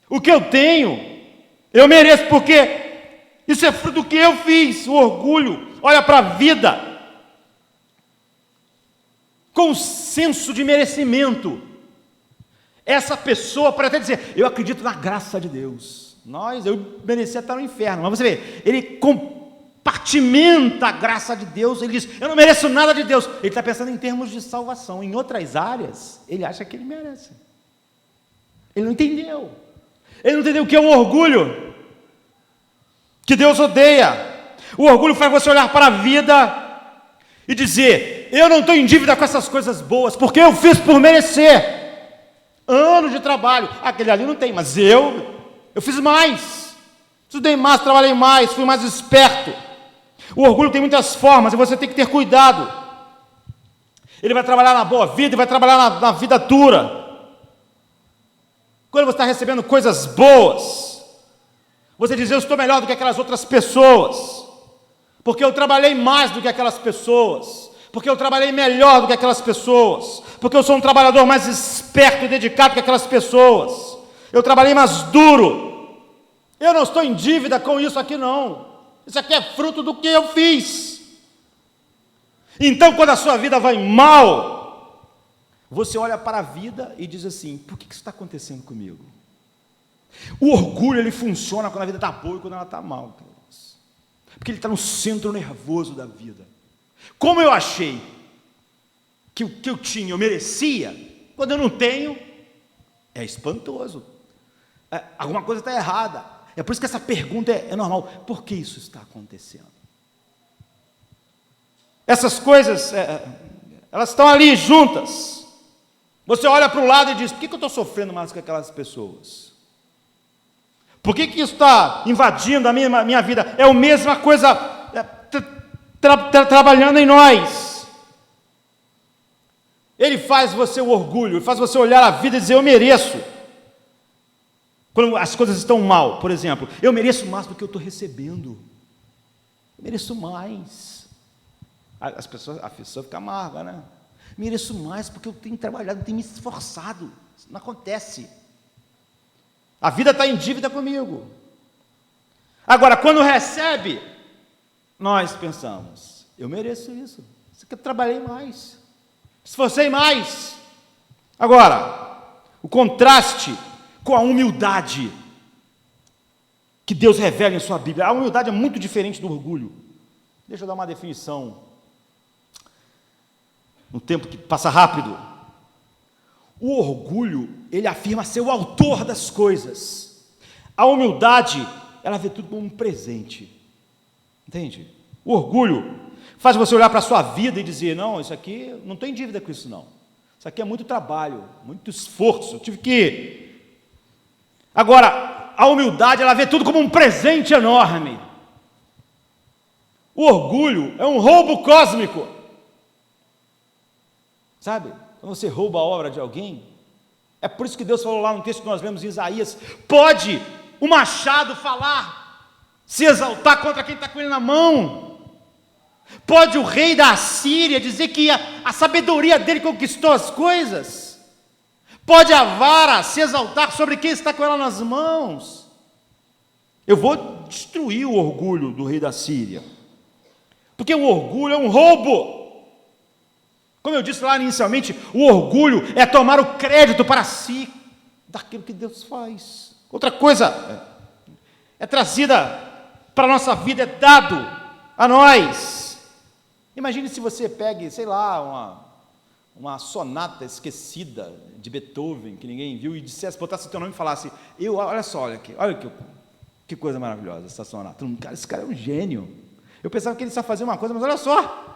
O que eu tenho, eu mereço, porque isso é fruto do que eu fiz. O orgulho olha para a vida com um senso de merecimento. Essa pessoa pode até dizer: eu acredito na graça de Deus. Eu merecia estar no inferno. Mas você vê, ele compartimenta a graça de Deus. Ele diz: eu não mereço nada de Deus. Ele está pensando em termos de salvação. Em outras áreas, ele acha que ele merece. Ele não entendeu. Ele não entendeu o que é um orgulho, que Deus odeia. O orgulho faz você olhar para a vida e dizer: eu não estou em dívida com essas coisas boas, porque eu fiz por merecer. Anos de trabalho, aquele ali não tem, mas eu fiz mais, estudei mais, trabalhei mais, fui mais esperto. O orgulho tem muitas formas e você tem que ter cuidado. Ele vai trabalhar na boa vida e vai trabalhar na vida dura. Quando você está recebendo coisas boas, você diz: eu estou melhor do que aquelas outras pessoas, porque eu trabalhei mais do que aquelas pessoas, porque eu trabalhei melhor do que aquelas pessoas, porque eu sou um trabalhador mais esperto e dedicado que aquelas pessoas, eu trabalhei mais duro. Eu não estou em dívida com isso aqui não, isso aqui é fruto do que eu fiz. Então, quando a sua vida vai mal, você olha para a vida e diz assim: por que isso está acontecendo comigo? O orgulho, ele funciona quando a vida está boa e quando ela está mal, porque ele está no centro nervoso da vida. Como eu achei que o que eu tinha eu merecia, quando eu não tenho, é espantoso. Alguma coisa está errada. É por isso que essa pergunta é normal: por que isso está acontecendo? Essas coisas, elas estão ali juntas. Você olha para o lado e diz: por que eu estou sofrendo mais que aquelas pessoas? Por que isso está invadindo a minha vida? É a mesma coisa trabalhando em nós. Ele faz você o orgulho, ele faz você olhar a vida e dizer: eu mereço. Quando as coisas estão mal, por exemplo, eu mereço mais do que eu estou recebendo. Eu mereço mais. A pessoa fica amarga, né? Mereço mais porque eu tenho trabalhado, tenho me esforçado. Isso não acontece. A vida está em dívida comigo. Agora, quando recebe, nós pensamos: eu mereço isso. Isso que eu trabalhei mais, esforcei mais. Agora, o contraste com a humildade que Deus revela em sua Bíblia. A humildade é muito diferente do orgulho. Deixa eu dar uma definição, no tempo que passa rápido. O orgulho, ele afirma ser o autor das coisas. A humildade, ela vê tudo como um presente. Entende? O orgulho faz você olhar para a sua vida e dizer: não, isso aqui, não estou em dívida com isso não. Isso aqui é muito trabalho, muito esforço, eu tive que... Agora, a humildade, ela vê tudo como um presente enorme. O orgulho é um roubo cósmico. Sabe, quando você rouba a obra de alguém, é por isso que Deus falou lá no texto que nós lemos em Isaías, pode o machado falar, se exaltar contra quem está com ele na mão, pode o rei da Assíria dizer que a sabedoria dele conquistou as coisas, pode a vara se exaltar sobre quem está com ela nas mãos. Eu vou destruir o orgulho do rei da Síria, porque o orgulho é um roubo. Como eu disse lá inicialmente, o orgulho é tomar o crédito para si daquilo que Deus faz. Outra coisa é trazida para a nossa vida, é dado a nós. Imagine se você pegue, sei lá, uma sonata esquecida de Beethoven, que ninguém viu, e dissesse, botasse o teu nome e falasse, olha só, olha aqui, que coisa maravilhosa essa sonata. Cara, esse cara é um gênio. Eu pensava que ele só fazia uma coisa, mas olha só.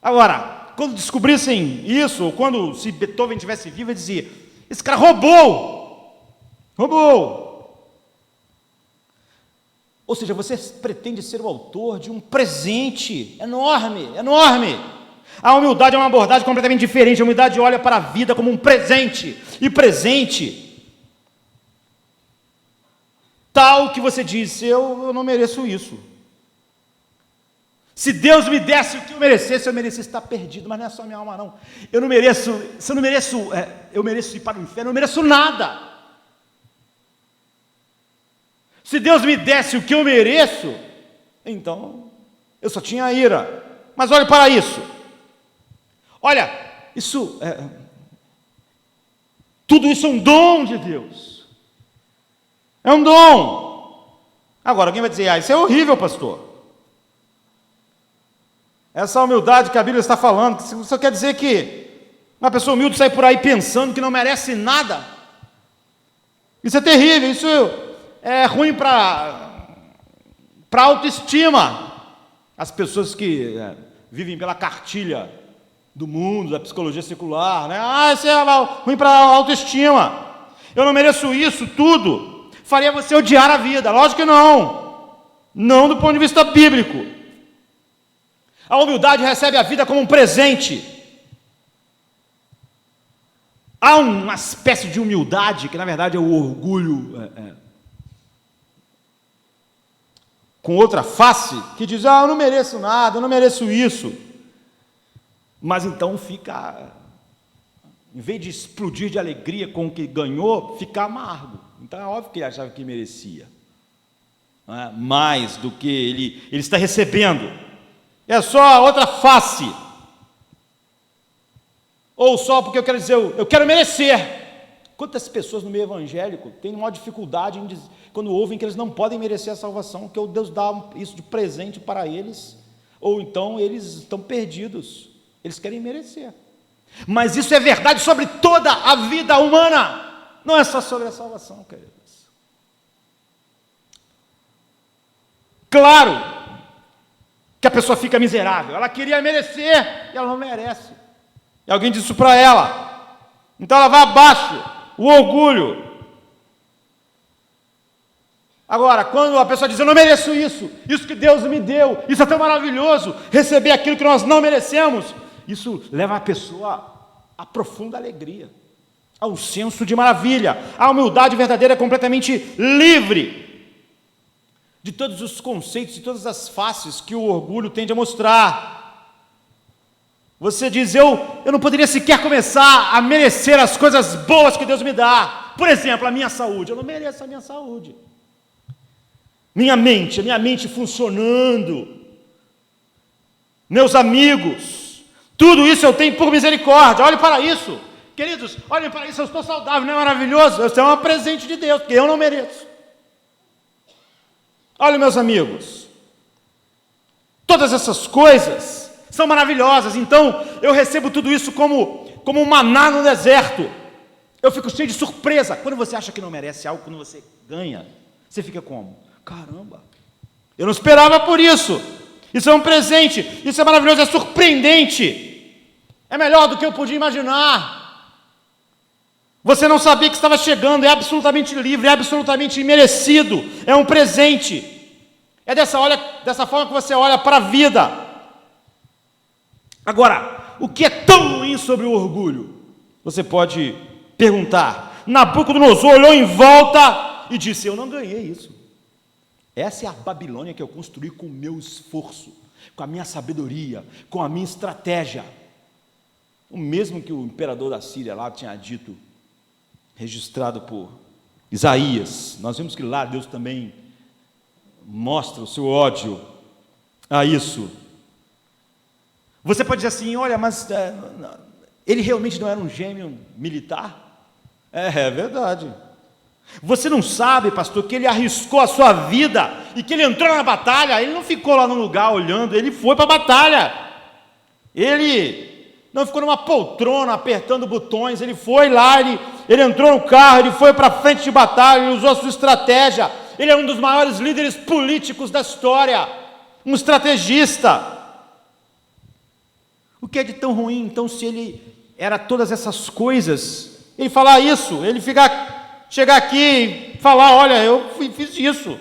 Agora, quando descobrissem isso, ou quando, se Beethoven estivesse vivo, ele dizia, esse cara roubou. Ou seja, você pretende ser o autor de um presente enorme. A humildade é uma abordagem completamente diferente. A humildade olha para a vida como um presente, e presente, tal que você diz, eu não mereço isso. Se Deus me desse o que eu merecesse estar perdido, mas não é só minha alma, não. Eu mereço ir para o inferno, eu não mereço nada. Se Deus me desse o que eu mereço, então eu só tinha ira. Mas olhe para isso. Olha, tudo isso é um dom de Deus. É um dom. Agora, alguém vai dizer, isso é horrível, pastor. Essa humildade que a Bíblia está falando, isso quer dizer que uma pessoa humilde sai por aí pensando que não merece nada. Isso é terrível, isso é ruim para a autoestima. As pessoas que vivem pela cartilha do mundo, da psicologia secular, né? Isso é ruim para a autoestima. Eu não mereço isso tudo. Faria você odiar a vida. Lógico que não. Não do ponto de vista bíblico. A humildade recebe a vida como um presente. Há uma espécie de humildade, que na verdade é o orgulho com outra face, que diz, eu não mereço nada, eu não mereço isso. Mas então fica, em vez de explodir de alegria com o que ganhou, fica amargo. Então é óbvio que ele achava que merecia, mais do que ele está recebendo. É só a outra face. Ou só porque eu quero dizer, eu quero merecer. Quantas pessoas no meio evangélico têm uma dificuldade quando ouvem que eles não podem merecer a salvação, que Deus dá isso de presente para eles, ou então eles estão perdidos, eles querem merecer. Mas isso é verdade sobre toda a vida humana, não é só sobre a salvação, queridos. Claro que a pessoa fica miserável, ela queria merecer e ela não merece, e alguém disse isso para ela, então ela vai abaixo, o orgulho. Agora, quando a pessoa diz, eu não mereço isso que Deus me deu, isso é tão maravilhoso, receber aquilo que nós não merecemos, isso leva a pessoa a profunda alegria, ao senso de maravilha. A humildade verdadeira é completamente livre de todos os conceitos e todas as faces que o orgulho tende a mostrar. Você diz, eu não poderia sequer começar a merecer as coisas boas que Deus me dá. Por exemplo, a minha saúde, eu não mereço a minha saúde. Minha mente funcionando. Meus amigos, tudo isso eu tenho por misericórdia. Olhe para isso. Queridos, olhem para isso, eu estou saudável, não é maravilhoso? Isso é um presente de Deus, porque eu não mereço. Olha, meus amigos, todas essas coisas são maravilhosas, então eu recebo tudo isso como um maná no deserto. Eu fico cheio de surpresa. Quando você acha que não merece algo, quando você ganha, você fica como? Caramba, eu não esperava por isso. Isso é um presente, isso é maravilhoso, é surpreendente. É melhor do que eu podia imaginar. Você não sabia que estava chegando, é absolutamente livre, é absolutamente imerecido, é um presente. É dessa forma que você olha para a vida. Agora, o que é tão ruim sobre o orgulho? Você pode perguntar. Nabucodonosor olhou em volta e disse: eu não ganhei isso. Essa é a Babilônia que eu construí com o meu esforço, com a minha sabedoria, com a minha estratégia. O mesmo que o imperador da Síria lá tinha dito, registrado por Isaías. Nós vemos que lá Deus também mostra o seu ódio a isso. Você pode dizer assim: olha, mas ele realmente não era um gênio militar? É verdade. Você não sabe, pastor, que ele arriscou a sua vida e que ele entrou na batalha? Ele não ficou lá no lugar olhando, ele foi para a batalha. Ele não ficou numa poltrona apertando botões, ele foi lá, ele entrou no carro, ele foi para a frente de batalha, ele usou a sua estratégia. Ele é um dos maiores líderes políticos da história, um estrategista. O que é de tão ruim, então, se ele era todas essas coisas? Ele falar isso, ele chegar aqui e falar: olha, eu fiz isso.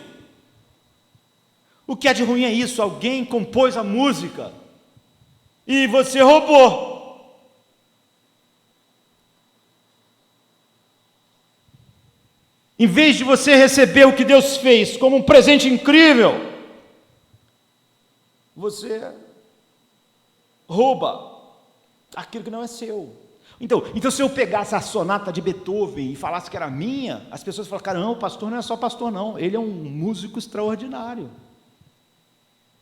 O que é de ruim é isso: alguém compôs a música e você roubou. Em vez de você receber o que Deus fez como um presente incrível, você rouba aquilo que não é seu. Então, se eu pegasse a sonata de Beethoven e falasse que era minha, as pessoas falaram: caramba, o pastor não é só pastor não, ele é um músico extraordinário.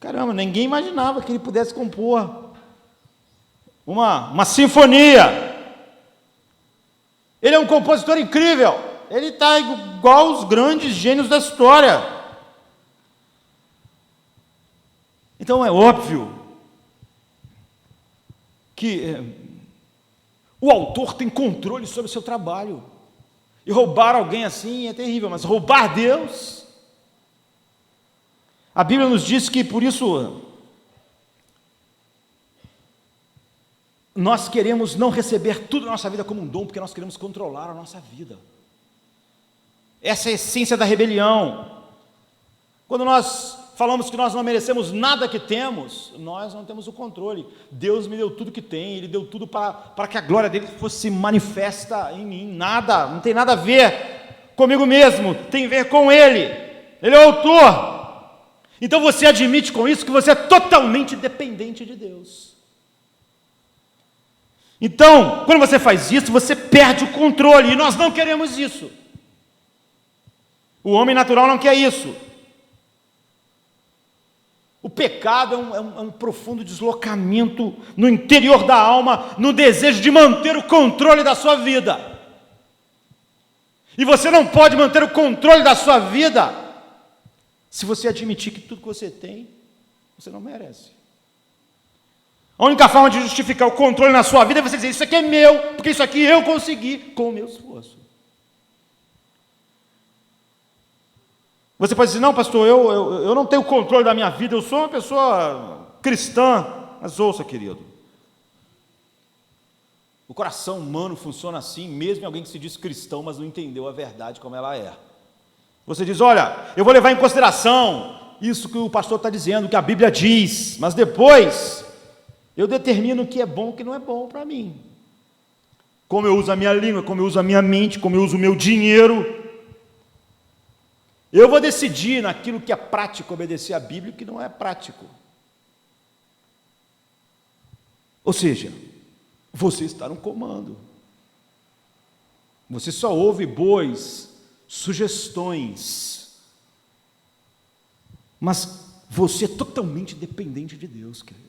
Caramba, ninguém imaginava que ele pudesse compor uma sinfonia. Ele é um compositor incrível. Ele está igual os grandes gênios da história. Então é óbvio que o autor tem controle sobre o seu trabalho. E roubar alguém assim é terrível, mas roubar Deus... A Bíblia nos diz que, por isso, nós queremos não receber tudo na nossa vida como um dom, porque nós queremos controlar a nossa vida. Essa é a essência da rebelião. Quando nós falamos que nós não merecemos nada que temos, nós não temos o controle. Deus me deu tudo que tem, Ele deu tudo para que a glória dele fosse manifesta em mim. Nada, não tem nada a ver comigo mesmo, tem a ver com Ele. Ele é o autor. Então você admite com isso que você é totalmente dependente de Deus. Então, quando você faz isso, você perde o controle, e nós não queremos isso. O homem natural não quer isso. O pecado é um profundo deslocamento no interior da alma, no desejo de manter o controle da sua vida. E você não pode manter o controle da sua vida se você admitir que tudo que você tem, você não merece. A única forma de justificar o controle na sua vida é você dizer: isso aqui é meu, porque isso aqui eu consegui com o meu esforço. Você pode dizer: não, pastor, eu não tenho controle da minha vida, eu sou uma pessoa cristã. Mas ouça, querido, o coração humano funciona assim, mesmo em alguém que se diz cristão, mas não entendeu a verdade como ela é. Você diz: olha, eu vou levar em consideração isso que o pastor está dizendo, que a Bíblia diz, mas depois eu determino o que é bom e o que não é bom para mim. Como eu uso a minha língua, como eu uso a minha mente, como eu uso o meu dinheiro. Eu vou decidir naquilo que é prático obedecer a Bíblia e o que não é prático. Ou seja, você está no comando. Você só ouve boas sugestões, mas você é totalmente dependente de Deus, queridos.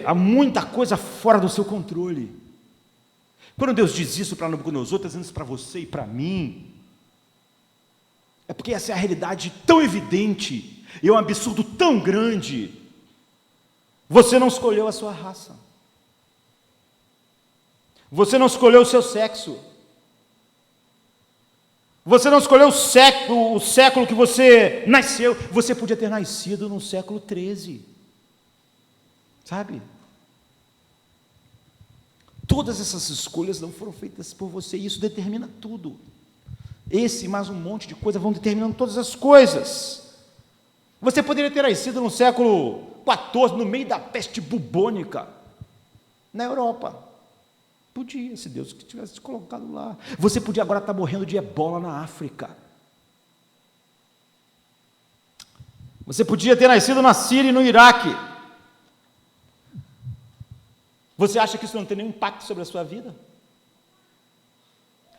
Há muita coisa fora do seu controle. Quando Deus diz isso para Nabucodonosor, está dizendo isso para você e para mim, é porque essa é a realidade tão evidente, e é um absurdo tão grande. Você não escolheu a sua raça. Você não escolheu o seu sexo. Você não escolheu o século que você nasceu. Você podia ter nascido no século 13. Sabe? Todas essas escolhas não foram feitas por você, e isso determina tudo. Esse e mais um monte de coisa vão determinando todas as coisas. Você poderia ter nascido no século XIV, no meio da peste bubônica, na Europa. Podia, se Deus tivesse te colocado lá. Você podia agora estar morrendo de ebola na África. Você podia ter nascido na Síria e no Iraque. Você acha que isso não tem nenhum impacto sobre a sua vida?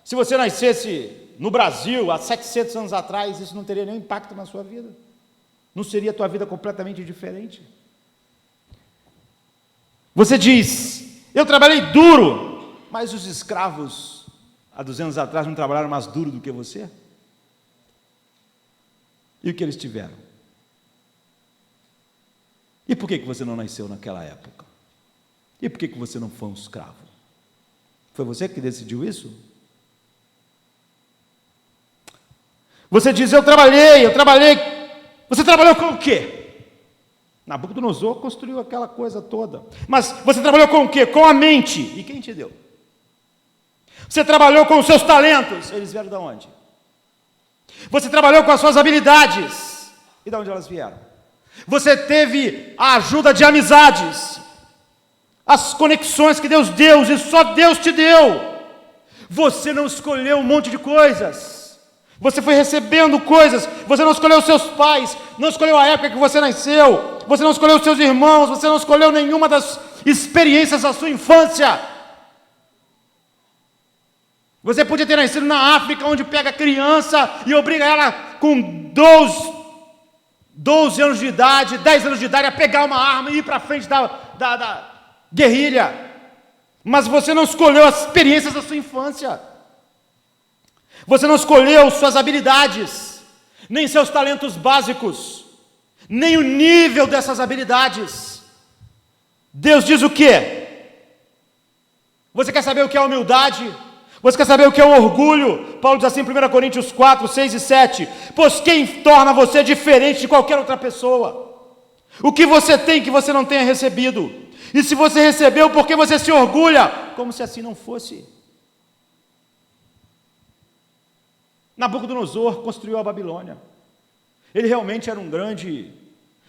Se você nascesse no Brasil há 700 anos atrás, isso não teria nenhum impacto na sua vida? Não seria a tua vida completamente diferente? Você diz, eu trabalhei duro, mas os escravos há 200 anos atrás não trabalharam mais duro do que você? E o que eles tiveram? E por que você não nasceu naquela época? E por que você não foi um escravo? Foi você que decidiu isso? Você diz, eu trabalhei. Você trabalhou com o quê? Nabucodonosor construiu aquela coisa toda. Mas você trabalhou com o quê? Com a mente. E quem te deu? Você trabalhou com os seus talentos. Eles vieram de onde? Você trabalhou com as suas habilidades. E de onde elas vieram? Você teve a ajuda de amizades, as conexões que Deus deu, e só Deus te deu. Você não escolheu um monte de coisas. Você foi recebendo coisas. Você não escolheu os seus pais, não escolheu a época que você nasceu, você não escolheu os seus irmãos, você não escolheu nenhuma das experiências da sua infância. Você podia ter nascido na África, onde pega a criança e obriga ela com 12 anos de idade, 10 anos de idade, a pegar uma arma e ir para frente da guerrilha. Mas você não escolheu as experiências da sua infância. Você não escolheu suas habilidades, nem seus talentos básicos, nem o nível dessas habilidades. Deus diz o quê? Você quer saber o que é humildade? Você quer saber o que é o orgulho? Paulo diz assim em 1 Coríntios 4, 6 e 7. Pois quem torna você diferente de qualquer outra pessoa? O que você tem que você não tenha recebido? E se você recebeu, por que você se orgulha? Como se assim não fosse. Nabucodonosor construiu a Babilônia. Ele realmente era um grande...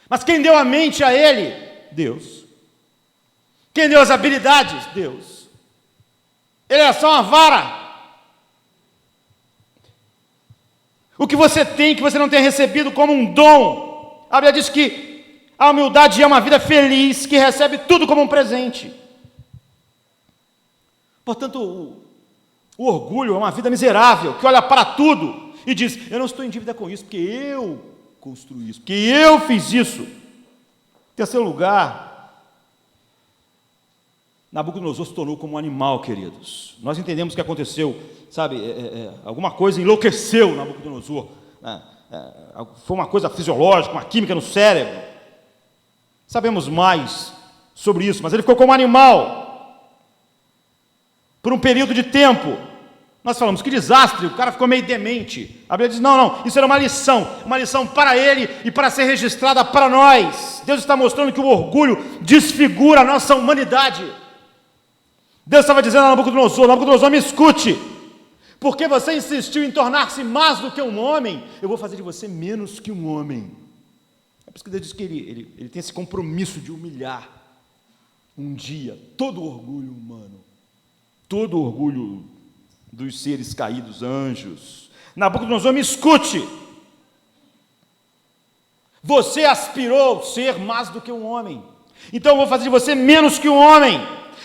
Mas quem deu a mente a ele? Deus. Quem deu as habilidades? Deus. Ele era só uma vara. O que você tem que você não tenha recebido como um dom? A Bíblia diz que a humildade é uma vida feliz, que recebe tudo como um presente. Portanto, o orgulho é uma vida miserável, que olha para tudo e diz, eu não estou em dívida com isso, porque eu construí isso, porque eu fiz isso. Em terceiro lugar, Nabucodonosor se tornou como um animal, queridos. Nós entendemos o que aconteceu, sabe, alguma coisa enlouqueceu Nabucodonosor, foi uma coisa fisiológica, uma química no cérebro. Sabemos mais sobre isso, mas ele ficou como um animal, por um período de tempo. Nós falamos, que desastre, o cara ficou meio demente. A Bíblia diz, não, isso era uma lição para ele e para ser registrada para nós. Deus está mostrando que o orgulho desfigura a nossa humanidade. Deus estava dizendo a Nabucodonosor, me escute, porque você insistiu em tornar-se mais do que um homem, eu vou fazer de você menos que um homem. É por isso que Deus diz que ele tem esse compromisso de humilhar um dia todo o orgulho humano, todo o orgulho dos seres caídos, anjos. Nabucodonosor, me escute, você aspirou ser mais do que um homem, então eu vou fazer de você menos que um homem.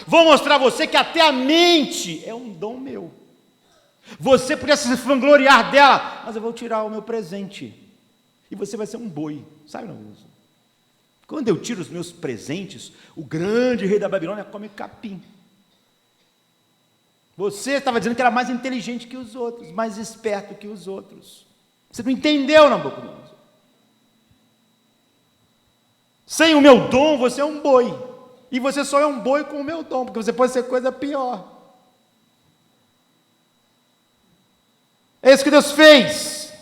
Vou mostrar a você que até a mente é um dom meu. Você podia se vangloriar dela, mas eu vou tirar o meu presente. E você vai ser um boi. Sabe, não? Quando eu tiro os meus presentes, o grande rei da Babilônia come capim. Você estava dizendo que era mais inteligente que os outros, mais esperto que os outros. Você não entendeu, Nabucodonosor. Sem o meu dom, você é um boi. E você só é um boi com o meu dom, porque você pode ser coisa pior. É isso que Deus fez.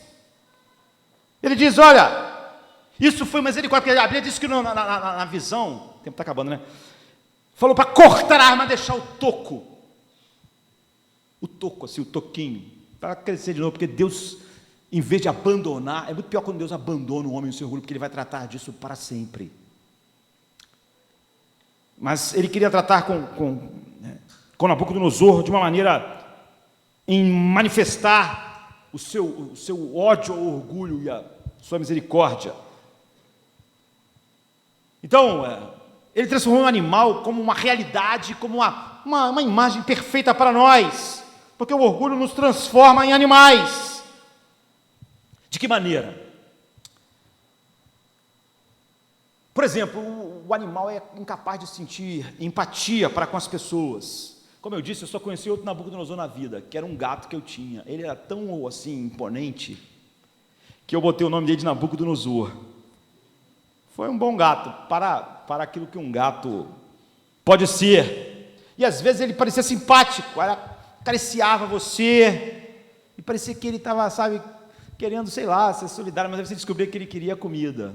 Ele diz, olha, isso foi misericórdia, porque a Bíblia diz que na visão tempo está acabando, né? Falou para cortar a arma, deixar o toco. O toco, assim, o toquinho. Para crescer de novo, porque Deus, em vez de abandonar, é muito pior quando Deus abandona o homem e o seu orgulho, porque Ele vai tratar disso para sempre. Mas Ele queria tratar com Nabucodonosor de uma maneira em manifestar o seu ódio ao orgulho e a sua misericórdia. Então, Ele transformou o animal como uma realidade, como uma imagem perfeita para nós, porque o orgulho nos transforma em animais. De que maneira? Por exemplo, o animal é incapaz de sentir empatia para com as pessoas. Como eu disse, eu só conheci outro Nabucodonosor na vida, que era um gato que eu tinha. Ele era tão, assim, imponente, que eu botei o nome dele de Nabucodonosor. Foi um bom gato, para aquilo que um gato pode ser. E às vezes ele parecia simpático, acariciava você, e parecia que ele estava, sabe, querendo, sei lá, ser solidário, mas aí você descobria que ele queria comida,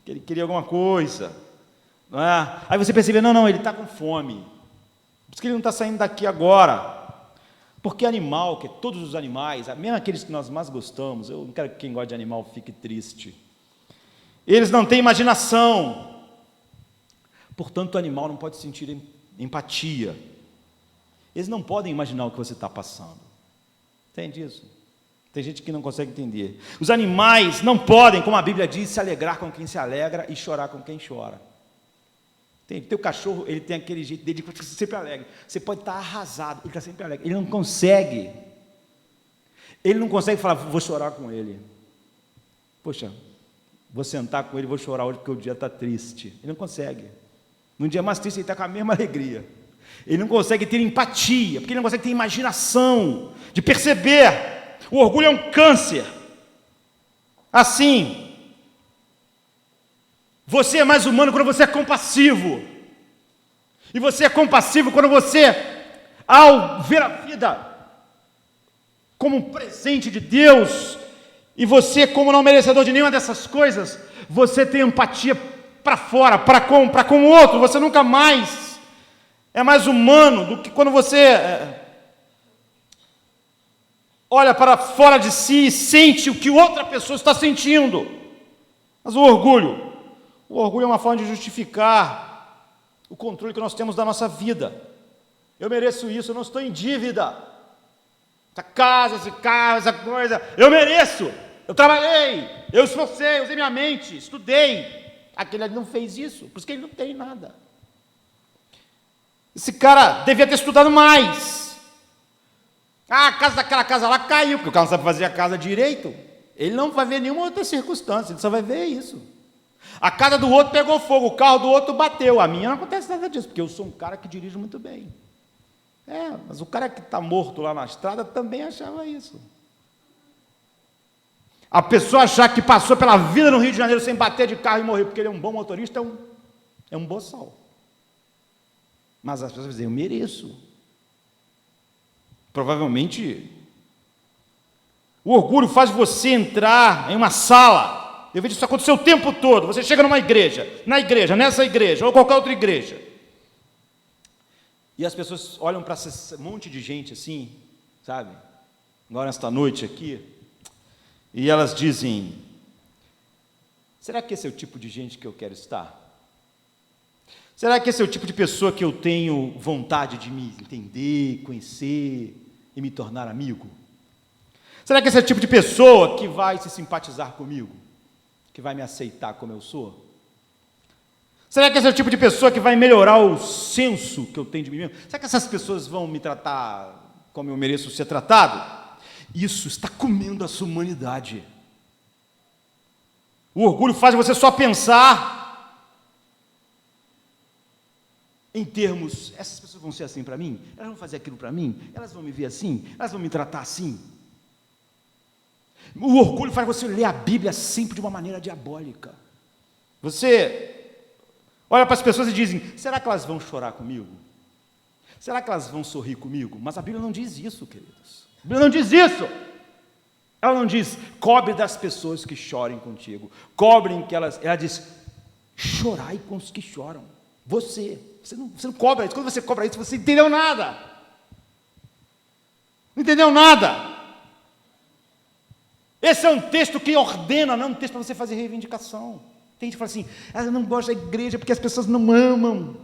que ele queria alguma coisa, não é? Aí você percebia, não, ele está com fome, por isso que ele não está saindo daqui agora, porque animal, que todos os animais, mesmo aqueles que nós mais gostamos, eu não quero que quem gosta de animal fique triste, eles não têm imaginação, portanto o animal não pode sentir empatia, eles não podem imaginar o que você está passando, entende isso? Tem gente que não consegue entender. Os animais não podem, como a Bíblia diz, se alegrar com quem se alegra e chorar com quem chora. Teu cachorro, ele tem aquele jeito dele de ser sempre alegre. Você pode estar arrasado, ele está sempre alegre. Ele não consegue. Ele não consegue falar, vou chorar com ele. Poxa, vou sentar com ele, vou chorar hoje porque o dia está triste. Ele não consegue. Num dia mais triste, ele está com a mesma alegria. Ele não consegue ter empatia, porque ele não consegue ter imaginação de perceber. O orgulho é um câncer. Assim, você é mais humano quando você é compassivo. E você é compassivo quando você, ao ver a vida como um presente de Deus, e você, como não merecedor de nenhuma dessas coisas, você tem empatia para fora, para com o outro. Você nunca mais é mais humano do que quando você olha para fora de si e sente o que outra pessoa está sentindo. Mas o orgulho é uma forma de justificar o controle que nós temos da nossa vida. Eu mereço isso, eu não estou em dívida. Essa casa, esse carro, essa coisa, eu mereço. Eu trabalhei, eu esforcei, usei minha mente, estudei. Aquele ali não fez isso, por isso que ele não tem nada. Esse cara devia ter estudado mais. A casa daquela casa lá caiu, porque o cara não sabe fazer a casa direito. Ele não vai ver nenhuma outra circunstância, ele só vai ver isso. A casa do outro pegou fogo, o carro do outro bateu. A minha não acontece nada disso, porque eu sou um cara que dirige muito bem. Mas o cara que está morto lá na estrada também achava isso. A pessoa achar que passou pela vida no Rio de Janeiro sem bater de carro e morrer, porque ele é um bom motorista, é um boçal. Mas as pessoas dizem, eu mereço. Provavelmente, o orgulho faz você entrar em uma sala. Eu vejo isso acontecer o tempo todo. Você chega numa igreja, nessa igreja, ou qualquer outra igreja. E as pessoas olham para esse monte de gente assim, sabe? Agora, esta noite aqui, e elas dizem, será que esse é o tipo de gente que eu quero estar? Será que esse é o tipo de pessoa que eu tenho vontade de me entender, conhecer e me tornar amigo? Será que esse é o tipo de pessoa que vai se simpatizar comigo? Que vai me aceitar como eu sou? Será que esse é o tipo de pessoa que vai melhorar o senso que eu tenho de mim mesmo? Será que essas pessoas vão me tratar como eu mereço ser tratado? Isso está comendo a sua humanidade. O orgulho faz você só pensar em termos, essas pessoas vão ser assim para mim? Elas vão fazer aquilo para mim? Elas vão me ver assim? Elas vão me tratar assim? O orgulho faz você ler a Bíblia sempre de uma maneira diabólica. Você olha para as pessoas e dizem, será que elas vão chorar comigo? Será que elas vão sorrir comigo? Mas a Bíblia não diz isso, queridos. A Bíblia não diz isso. Ela não diz, cobre das pessoas que chorem contigo. Cobrem que ela diz, chorai com os que choram. Você não cobra isso. Quando você cobra isso, você não entendeu nada. Não entendeu nada. Esse é um texto que ordena, não é um texto para você fazer reivindicação. Tem gente que fala assim, eu não gosto da igreja porque as pessoas não amam.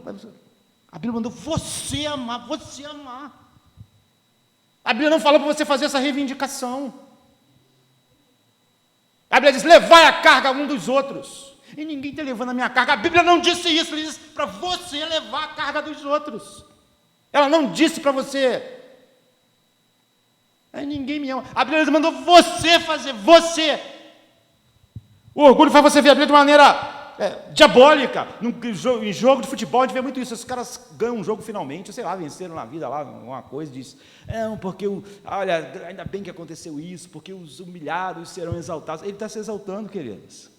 A Bíblia mandou você amar, você amar. A Bíblia não falou para você fazer essa reivindicação. A Bíblia diz, levai a carga um dos outros. E ninguém está levando a minha carga. A Bíblia não disse isso, ela disse para você levar a carga dos outros. Ela não disse para você. Aí ninguém me ama. A Bíblia mandou você fazer, você. O orgulho faz você ver a Bíblia de maneira diabólica. Em jogo de futebol a gente vê muito isso. Os caras ganham um jogo finalmente, sei lá, venceram na vida lá, alguma coisa, diz, porque, olha, ainda bem que aconteceu isso, porque os humilhados serão exaltados. Ele está se exaltando, queridos.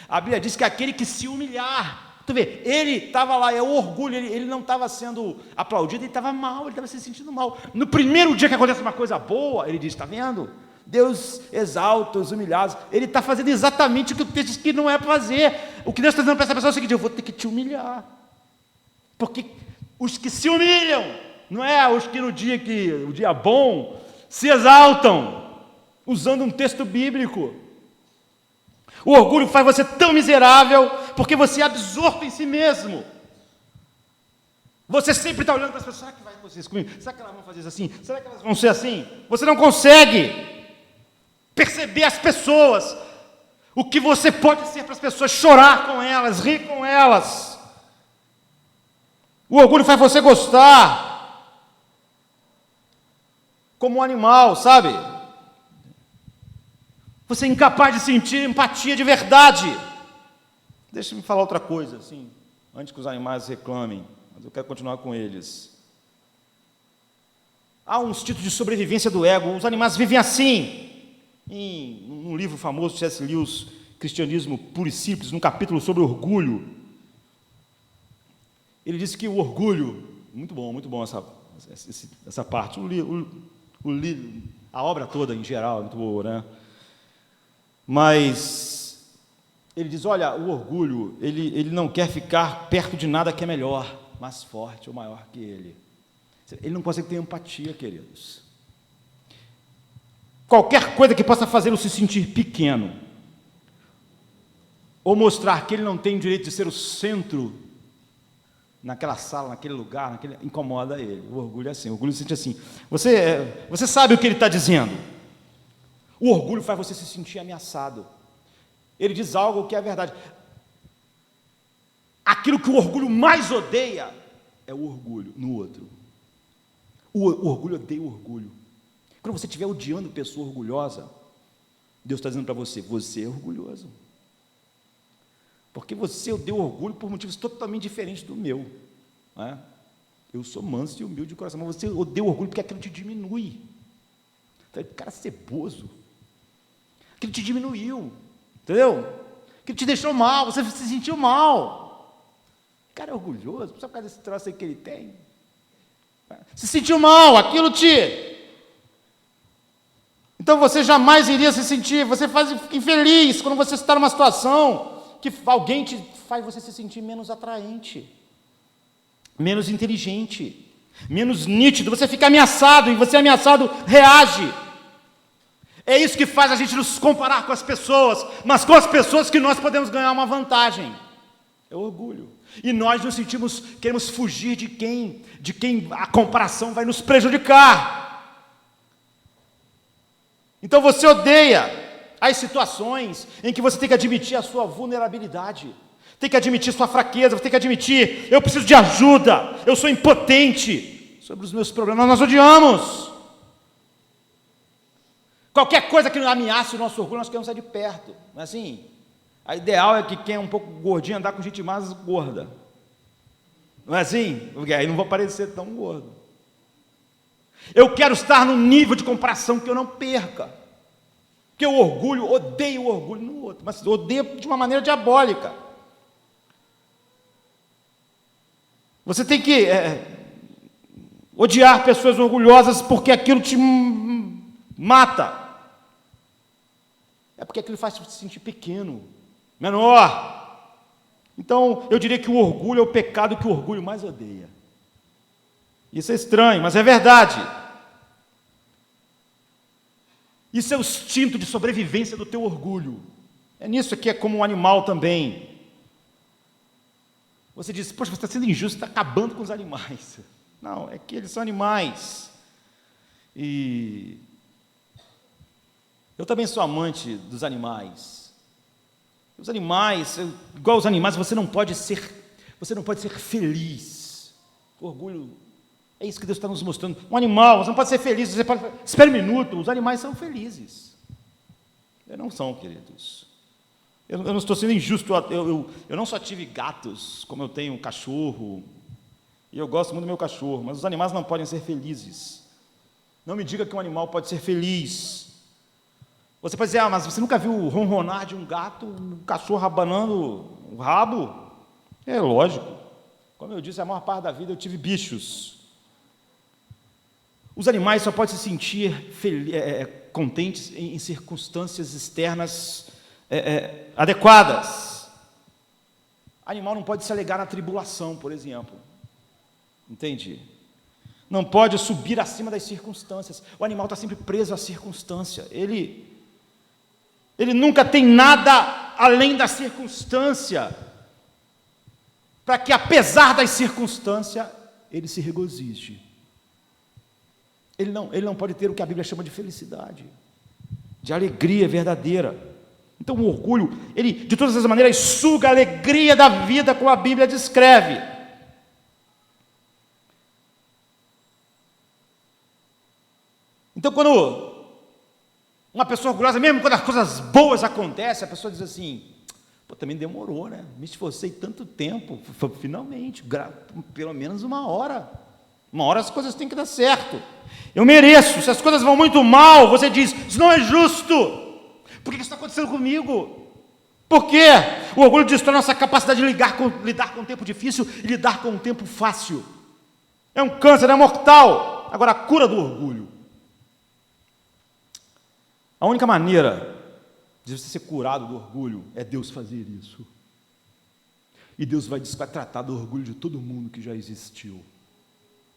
A Bíblia diz que aquele que se humilhar, tu vê, ele estava lá, é o orgulho, ele não estava sendo aplaudido, ele estava mal, ele estava se sentindo mal. No primeiro dia que acontece uma coisa boa, ele diz, está vendo? Deus exalta os humilhados. Ele está fazendo exatamente o que o texto diz que não é para fazer. O que Deus está dizendo para essa pessoa é o seguinte, eu vou ter que te humilhar. Porque os que se humilham, não é os que no dia o dia bom, se exaltam, usando um texto bíblico. O orgulho faz você tão miserável, porque você é absorto em si mesmo. Você sempre está olhando para as pessoas, será que vai acontecer isso comigo? Será que elas vão fazer isso assim? Será que elas vão ser assim? Você não consegue perceber as pessoas, o que você pode ser para as pessoas, chorar com elas, rir com elas. O orgulho faz você gostar, como um animal, sabe? Você é incapaz de sentir empatia de verdade. Deixa-me falar outra coisa, assim, antes que os animais reclamem, mas eu quero continuar com eles. Há um instinto de sobrevivência do ego, os animais vivem assim. Em um livro famoso, C.S. Lewis, Cristianismo Puro e Simples, num capítulo sobre orgulho, ele disse que o orgulho, muito bom essa parte, a obra toda em geral é muito boa, né? Mas ele diz, olha, o orgulho, ele não quer ficar perto de nada que é melhor, mais forte ou maior que ele. Ele não consegue ter empatia, queridos. Qualquer coisa que possa fazê-lo se sentir pequeno, ou mostrar que ele não tem o direito de ser o centro naquela sala, naquele lugar, incomoda ele. O orgulho é assim, o orgulho se sente assim. Você sabe o que ele está dizendo. O orgulho faz você se sentir ameaçado. Ele diz algo que é verdade. Aquilo que o orgulho mais odeia é o orgulho no outro. O orgulho odeia o orgulho. Quando você estiver odiando pessoa orgulhosa, Deus está dizendo para você, você é orgulhoso. Porque você odeia o orgulho por motivos totalmente diferentes do meu. Não é? Eu sou manso e humilde de coração, mas você odeia o orgulho porque aquilo te diminui. Então, cara ceboso. Aquilo te diminuiu. Entendeu? Aquilo te deixou mal, você se sentiu mal. O cara é orgulhoso, só por causa desse troço aí que ele tem. Se sentiu mal, aquilo te... Então você jamais iria se sentir, você fica infeliz quando você está numa situação que alguém te faz você se sentir menos atraente, menos inteligente, menos nítido, você fica ameaçado, e você ameaçado reage. É isso que faz a gente nos comparar com as pessoas, mas com as pessoas que nós podemos ganhar uma vantagem. É o orgulho. E nós nos sentimos, queremos fugir de quem a comparação vai nos prejudicar. Então você odeia as situações em que você tem que admitir a sua vulnerabilidade, tem que admitir sua fraqueza, você tem que admitir, eu preciso de ajuda, eu sou impotente sobre os meus problemas. Nós odiamos. Qualquer coisa que ameace o nosso orgulho, nós queremos sair de perto. Não é assim? A ideal é que quem é um pouco gordinho andar com gente mais gorda. Não é assim? Porque aí não vou parecer tão gordo. Eu quero estar num nível de comparação que eu não perca. Porque o orgulho, odeio o orgulho no outro, mas odeio de uma maneira diabólica. Você tem que odiar pessoas orgulhosas porque aquilo te mata. É porque aquilo faz você se sentir pequeno, menor. Então, eu diria que o orgulho é o pecado que o orgulho mais odeia. Isso é estranho, mas é verdade. Isso é o instinto de sobrevivência do teu orgulho. É nisso que é como um animal também. Você diz, poxa, você está sendo injusto, está acabando com os animais. Não, é que eles são animais. E eu também sou amante dos animais. Os animais, igual os animais, você não pode ser feliz. O orgulho, é isso que Deus está nos mostrando. Um animal, você não pode ser feliz, você pode. Espera um minuto, os animais são felizes. Eles não são, queridos. Eu não estou sendo injusto, eu não só tive gatos, como eu tenho um cachorro, e eu gosto muito do meu cachorro, mas os animais não podem ser felizes. Não me diga que um animal pode ser feliz. Você pode dizer, mas você nunca viu o ronronar de um gato, um cachorro abanando o rabo? É lógico. Como eu disse, a maior parte da vida eu tive bichos. Os animais só podem se sentir contentes em circunstâncias externas adequadas. Animal não pode se alegar na tribulação, por exemplo. Entende? Não pode subir acima das circunstâncias. O animal está sempre preso à circunstância. Ele nunca tem nada além da circunstância, para que, apesar das circunstâncias, ele se regozije. Ele não pode ter o que a Bíblia chama de felicidade, de alegria verdadeira. Então o orgulho, ele de todas as maneiras suga a alegria da vida, como a Bíblia descreve. Então quando uma pessoa orgulhosa, mesmo quando as coisas boas acontecem, a pessoa diz assim, pô, também demorou, né? Me esforcei tanto tempo, finalmente, pelo menos uma hora as coisas têm que dar certo, eu mereço. Se as coisas vão muito mal, você diz, isso não é justo. Por que isso está acontecendo comigo? Por quê? O orgulho destrói nossa capacidade de lidar com um tempo difícil e lidar com um tempo fácil. É um câncer, é mortal. Agora, a cura do orgulho. A única maneira de você ser curado do orgulho é Deus fazer isso. E Deus vai tratar do orgulho de todo mundo que já existiu,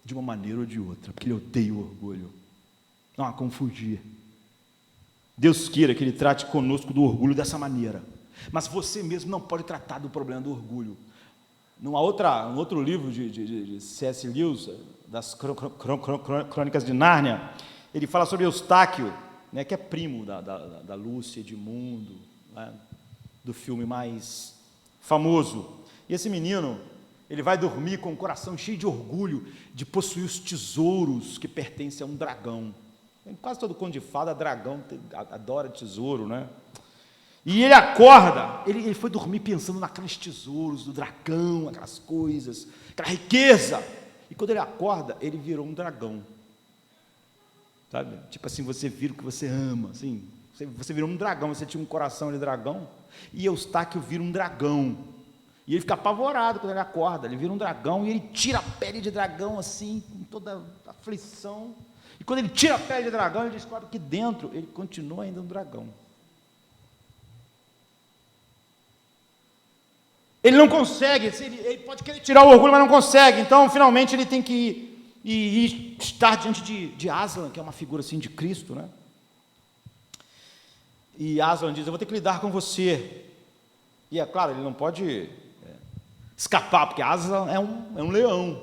de uma maneira ou de outra, porque Ele odeia o orgulho. Não há como fugir. Deus queira que Ele trate conosco do orgulho dessa maneira, mas você mesmo não pode tratar do problema do orgulho. Um outro livro de C.S. Lewis, das Crônicas de Nárnia, ele fala sobre Eustáquio, né, que é primo da Lúcia, Edmundo, né, do filme mais famoso. E esse menino, ele vai dormir com o coração cheio de orgulho de possuir os tesouros que pertencem a um dragão. Quase todo conto de fada, dragão, adora tesouro, né? E ele acorda, ele foi dormir pensando naqueles tesouros do dragão, aquelas coisas, aquela riqueza. E quando ele acorda, ele virou um dragão. Sabe? Tipo assim, você vira o que você ama, assim. Você virou um dragão, você tinha um coração de dragão, e Eustáquio vira um dragão. E ele fica apavorado quando ele acorda, ele vira um dragão, e ele tira a pele de dragão, assim, com toda a aflição. E quando ele tira a pele de dragão, ele descobre que dentro ele continua ainda um dragão. Ele não consegue, ele pode querer tirar o orgulho, mas não consegue. Então, finalmente, ele tem que ir estar diante de Aslan, que é uma figura assim de Cristo, né? E Aslan diz, eu vou ter que lidar com você. E é claro, ele não pode escapar, porque Aslan é um leão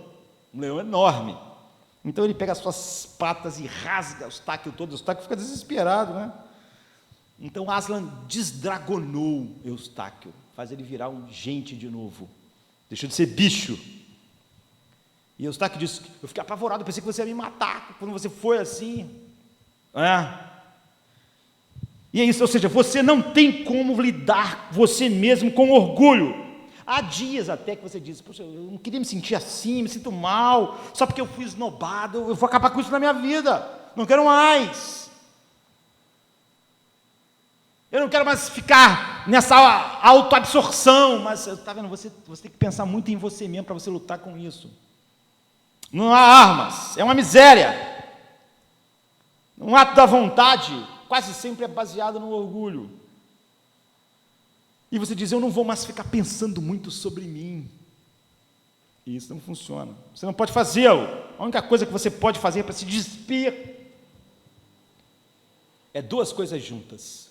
enorme. Então ele pega as suas patas e rasga o Eustáquio todo, o Eustáquio fica desesperado, né? Então Aslan desdragonou Eustáquio, faz ele virar um gente de novo, deixou de ser bicho. E Eustáquio disse, eu fiquei apavorado, pensei que você ia me matar, quando você foi assim. E é isso, ou seja, você não tem como lidar você mesmo com orgulho. Há dias até que você diz, poxa, eu não queria me sentir assim, me sinto mal, só porque eu fui esnobado, eu vou acabar com isso na minha vida, não quero mais. Eu não quero mais ficar nessa autoabsorção, mas, está vendo, você tem que pensar muito em você mesmo para você lutar com isso. Não há armas, é uma miséria. Um ato da vontade quase sempre é baseado no orgulho. E você diz, eu não vou mais ficar pensando muito sobre mim. E isso não funciona. Você não pode fazê-lo. A única coisa que você pode fazer para se despir é duas coisas juntas.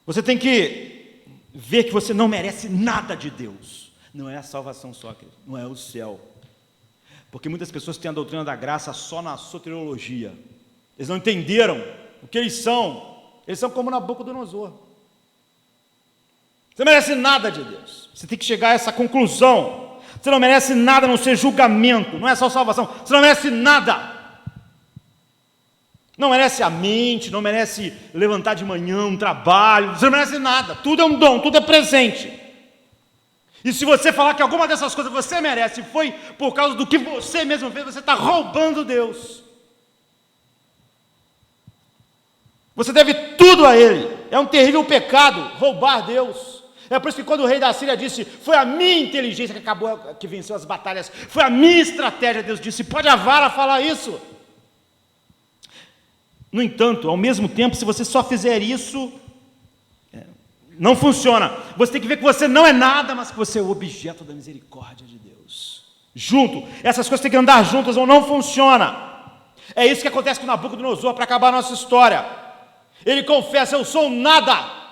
Você tem que ver que você não merece nada de Deus. Não é a salvação só, querido. Não é o céu. Porque muitas pessoas têm a doutrina da graça só na soteriologia. Eles não entenderam o que eles são. Eles são como Nabucodonosor. Você não merece nada de Deus. Você tem que chegar a essa conclusão. Você não merece nada a não ser julgamento. Não é só salvação. Você não merece nada. Não merece a mente, não merece levantar de manhã, um trabalho. Você não merece nada. Tudo é um dom, tudo é presente. E se você falar que alguma dessas coisas você merece foi por causa do que você mesmo fez, você está roubando Deus. Você deve tudo a Ele. É um terrível pecado roubar Deus. É por isso que quando o rei da Síria disse, foi a minha inteligência que venceu as batalhas, foi a minha estratégia, Deus disse, pode a vara falar isso. No entanto, ao mesmo tempo, se você só fizer isso, não funciona. Você tem que ver que você não é nada, mas que você é o objeto da misericórdia de Deus. Junto. Essas coisas têm que andar juntas ou não funciona. É isso que acontece com Nabucodonosor para acabar a nossa história. Ele confessa, eu sou nada.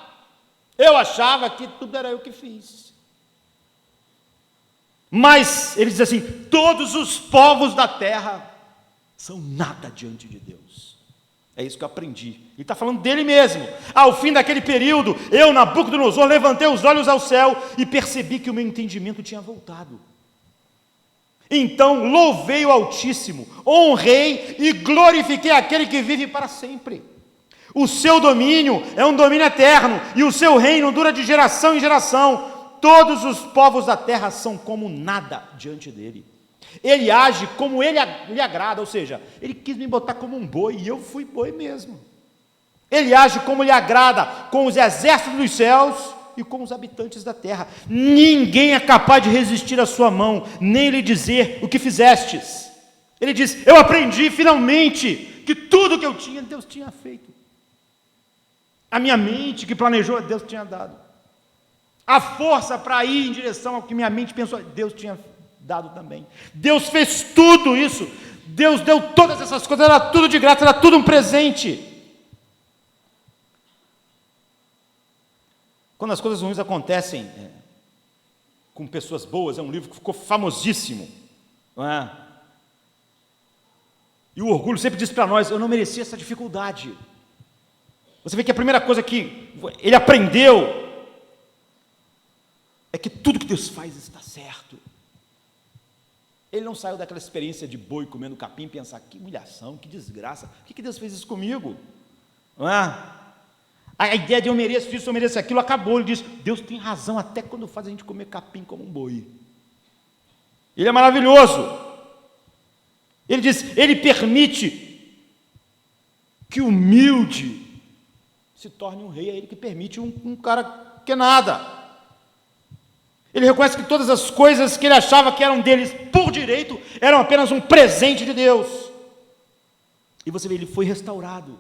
Eu achava que tudo era eu que fiz. Mas, ele diz assim, todos os povos da terra são nada diante de Deus. É isso que eu aprendi. Ele está falando dele mesmo. Ao fim daquele período, eu, Nabucodonosor, levantei os olhos ao céu e percebi que o meu entendimento tinha voltado. Então, louvei o Altíssimo, honrei e glorifiquei aquele que vive para sempre. O seu domínio é um domínio eterno, e o seu reino dura de geração em geração. Todos os povos da terra são como nada diante dele. Ele age como ele lhe agrada, ou seja, ele quis me botar como um boi, e eu fui boi mesmo. Ele age como lhe agrada, com os exércitos dos céus e com os habitantes da terra. Ninguém é capaz de resistir à sua mão, nem lhe dizer o que fizestes. Ele diz, eu aprendi finalmente que tudo que eu tinha, Deus tinha feito. A minha mente que planejou, Deus tinha dado. A força para ir em direção ao que minha mente pensou, Deus tinha dado também. Deus fez tudo isso. Deus deu todas essas coisas, era tudo de graça, era tudo um presente. Quando as coisas ruins acontecem com pessoas boas, é um livro que ficou famosíssimo, não é? E o orgulho sempre diz para nós, eu não merecia essa dificuldade. Você vê que a primeira coisa que ele aprendeu é que tudo que Deus faz está certo. Ele não saiu daquela experiência de boi comendo capim e pensar, que humilhação, que desgraça, por que Deus fez isso comigo? Não é? A ideia de eu mereço isso, eu mereço aquilo, acabou. Ele diz, Deus tem razão até quando faz a gente comer capim como um boi. Ele é maravilhoso. Ele diz, ele permite que o humilde se torne um rei, é ele que permite um cara que é nada. Ele reconhece que todas as coisas que ele achava que eram deles por direito, eram apenas um presente de Deus. E você vê, ele foi restaurado.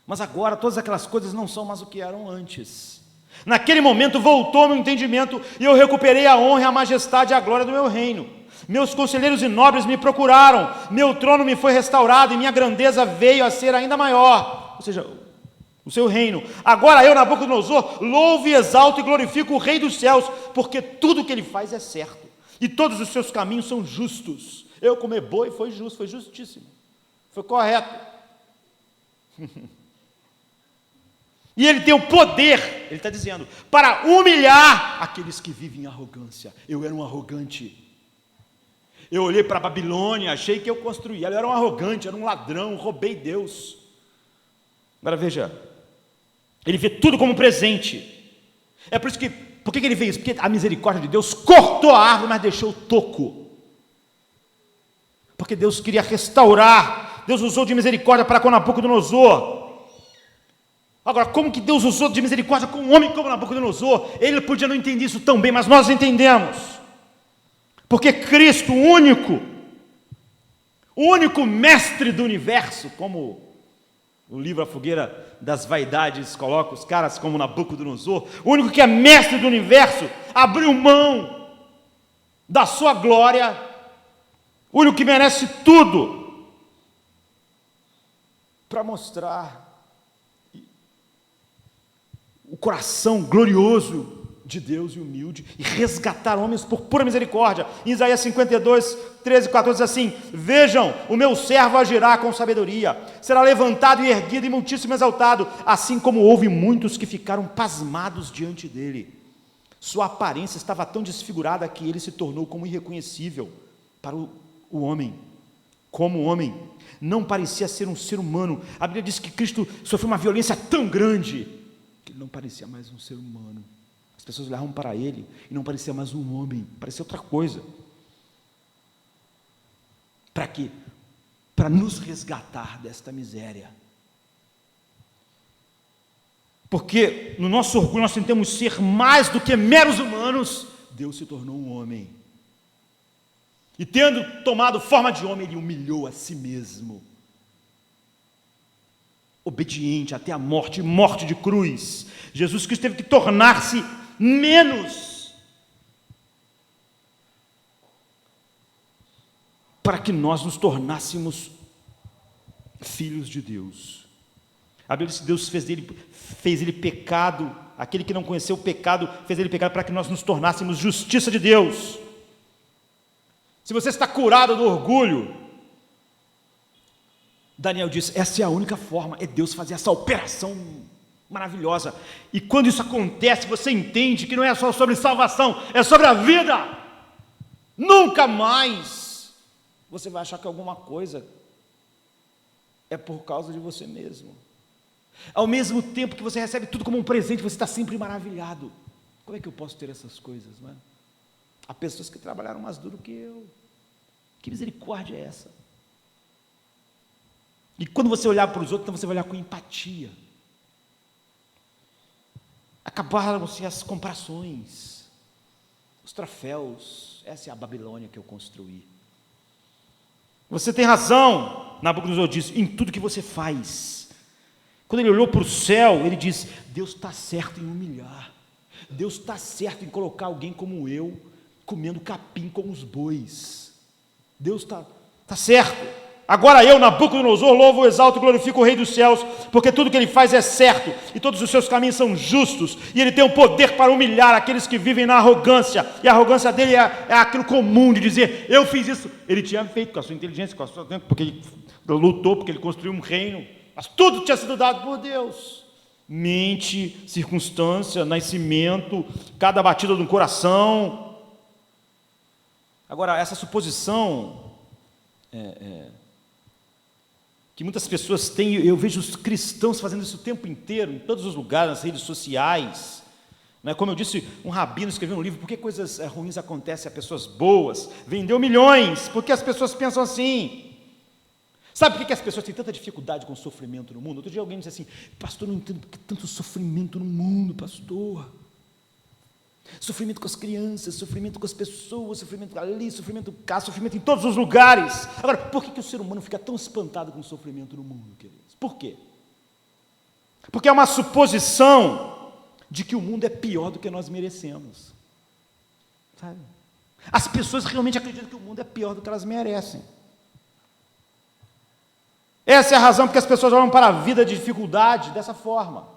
Mas agora todas aquelas coisas não são mais o que eram antes. Naquele momento voltou meu entendimento e eu recuperei a honra, a majestade e a glória do meu reino. Meus conselheiros e nobres me procuraram, meu trono me foi restaurado e minha grandeza veio a ser ainda maior. Ou seja, o seu reino. Agora eu, Nabucodonosor, louvo e exalto e glorifico o Rei dos céus, porque tudo o que ele faz é certo, e todos os seus caminhos são justos. Eu comer boi foi justo, foi justíssimo, foi correto. E ele tem o poder, ele está dizendo, para humilhar aqueles que vivem em arrogância. Eu era um arrogante. Eu olhei para a Babilônia, achei que eu construía. Eu era um arrogante, era um ladrão, roubei Deus. Agora veja, ele vê tudo como presente. É por isso que, por que ele vê isso? Porque a misericórdia de Deus cortou a árvore, mas deixou o toco. Porque Deus queria restaurar. Deus usou de misericórdia para com Nabucodonosor. Agora, como que Deus usou de misericórdia com um homem como Nabucodonosor? Ele podia não entender isso tão bem, mas nós entendemos. Porque Cristo, o único mestre do universo, como O livro A Fogueira das Vaidades coloca os caras como Nabucodonosor, o único que é mestre do universo, abriu mão da sua glória, o único que merece tudo, para mostrar o coração glorioso de Deus e humilde, e resgatar homens por pura misericórdia. Em Isaías 52, 13 e 14 diz assim: vejam, o meu servo agirá com sabedoria, será levantado e erguido e muitíssimo exaltado, assim como houve muitos que ficaram pasmados diante dele. Sua aparência estava tão desfigurada que ele se tornou como irreconhecível para o homem. Como homem, não parecia ser um ser humano. A Bíblia diz que Cristo sofreu uma violência tão grande que ele não parecia mais um ser humano. As pessoas olhavam para ele e não parecia mais um homem, parecia outra coisa. Para quê? Para nos resgatar desta miséria. Porque no nosso orgulho nós tentamos ser mais do que meros humanos. Deus se tornou um homem. E tendo tomado forma de homem, ele humilhou a si mesmo. Obediente até a morte, morte de cruz. Jesus Cristo teve que tornar-se menos, para que nós nos tornássemos filhos de Deus. A Bíblia diz que Deus fez ele pecado, aquele que não conheceu o pecado, fez ele pecado para que nós nos tornássemos justiça de Deus. Se você está curado do orgulho, Daniel diz, essa é a única forma, é Deus fazer essa operação maravilhosa. E quando isso acontece, você entende que não é só sobre salvação, é sobre a vida. Nunca mais você vai achar que alguma coisa é por causa de você mesmo. Ao mesmo tempo que você recebe tudo como um presente, você está sempre maravilhado. Como é que eu posso ter essas coisas, não é? Há pessoas que trabalharam mais duro que eu. Que misericórdia é essa? E quando você olhar para os outros, então você vai olhar com empatia. Acabaram-se as comparações, os troféus. Essa é a Babilônia que eu construí. Você tem razão, Nabucodonosor disse, em tudo que você faz. Quando ele olhou para o céu, ele disse, Deus está certo em humilhar. Deus está certo em colocar alguém como eu, comendo capim com os bois. Deus está certo. Agora eu, Nabucodonosor, louvo, exalto e glorifico o Rei dos céus, porque tudo que ele faz é certo, e todos os seus caminhos são justos, e ele tem o poder para humilhar aqueles que vivem na arrogância, e a arrogância dele é aquilo comum de dizer, eu fiz isso. Ele tinha feito com a sua inteligência, com a sua tempo, porque ele lutou, porque ele construiu um reino, mas tudo tinha sido dado por Deus. Mente, circunstância, nascimento, cada batida do coração. Agora, essa suposição que muitas pessoas têm, eu vejo os cristãos fazendo isso o tempo inteiro, em todos os lugares, nas redes sociais, né? Como eu disse, um rabino escreveu um livro, por que coisas ruins acontecem a pessoas boas? Vendeu milhões, porque as pessoas pensam assim. Sabe por que as pessoas têm tanta dificuldade com o sofrimento no mundo? Outro dia alguém disse assim, pastor, não entendo por que tanto sofrimento no mundo, pastor. Sofrimento com as crianças, sofrimento com as pessoas, sofrimento ali, sofrimento cá, sofrimento em todos os lugares. Agora, por que o ser humano fica tão espantado com o sofrimento no mundo, queridos? Por quê? Porque é uma suposição de que o mundo é pior do que nós merecemos. Sabe? As pessoas realmente acreditam que o mundo é pior do que elas merecem. Essa é a razão porque as pessoas olham para a vida de dificuldade dessa forma.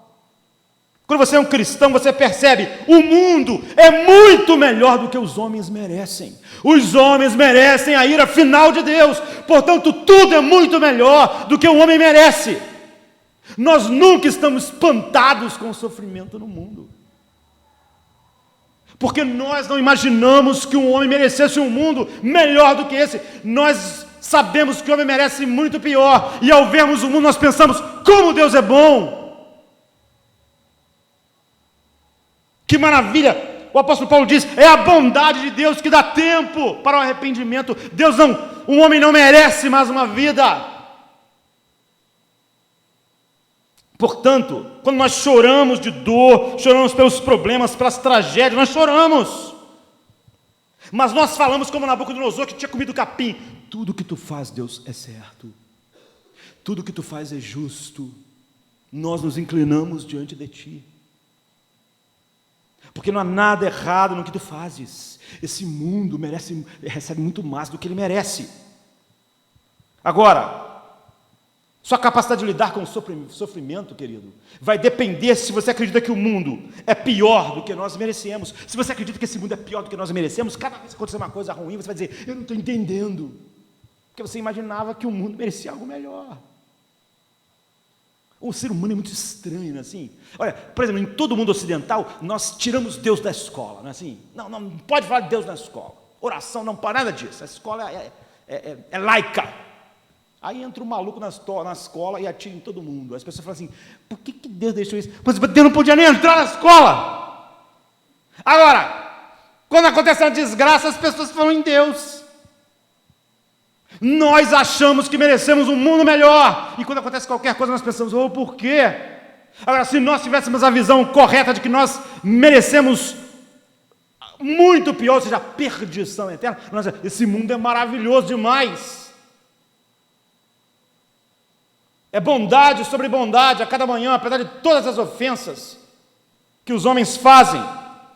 Quando você é um cristão, você percebe, o mundo é muito melhor do que os homens merecem. Os homens merecem a ira final de Deus, portanto, tudo é muito melhor do que o homem merece. Nós nunca estamos espantados com o sofrimento no mundo, porque nós não imaginamos que um homem merecesse um mundo melhor do que esse. Nós sabemos que o homem merece muito pior, e ao vermos o mundo nós pensamos, como Deus é bom. Que maravilha! O apóstolo Paulo diz, é a bondade de Deus que dá tempo para o arrependimento. Um homem não merece mais uma vida. Portanto, quando nós choramos de dor, choramos pelos problemas, pelas tragédias, nós choramos. Mas nós falamos como Nabucodonosor, que tinha comido capim. Tudo que tu faz, Deus, é certo. tudo que tu faz é justo, nós nos inclinamos diante de ti. Porque não há nada errado no que tu fazes. Esse mundo recebe muito mais do que ele merece. Agora, sua capacidade de lidar com o sofrimento, querido, vai depender se você acredita que o mundo é pior do que nós merecemos. Se você acredita que esse mundo é pior do que nós merecemos, cada vez que acontecer uma coisa ruim, você vai dizer, eu não estou entendendo. Porque você imaginava que o mundo merecia algo melhor. O ser humano é muito estranho, não é assim? Olha, por exemplo, em todo o mundo ocidental, nós tiramos Deus da escola, não é assim? Não pode falar de Deus na escola. Oração, não pode, nada disso. A escola é laica. Aí entra um maluco na escola e atira em todo mundo. As pessoas falam assim, por que Deus deixou isso? Pois Deus não podia nem entrar na escola. Agora, quando acontece uma desgraça, as pessoas falam em Deus. Nós achamos que merecemos um mundo melhor. E quando acontece qualquer coisa, nós pensamos, por quê? Agora, se nós tivéssemos a visão correta de que nós merecemos muito pior, ou seja, a perdição eterna, esse mundo é maravilhoso demais. É bondade sobre bondade a cada manhã, apesar de todas as ofensas que os homens fazem.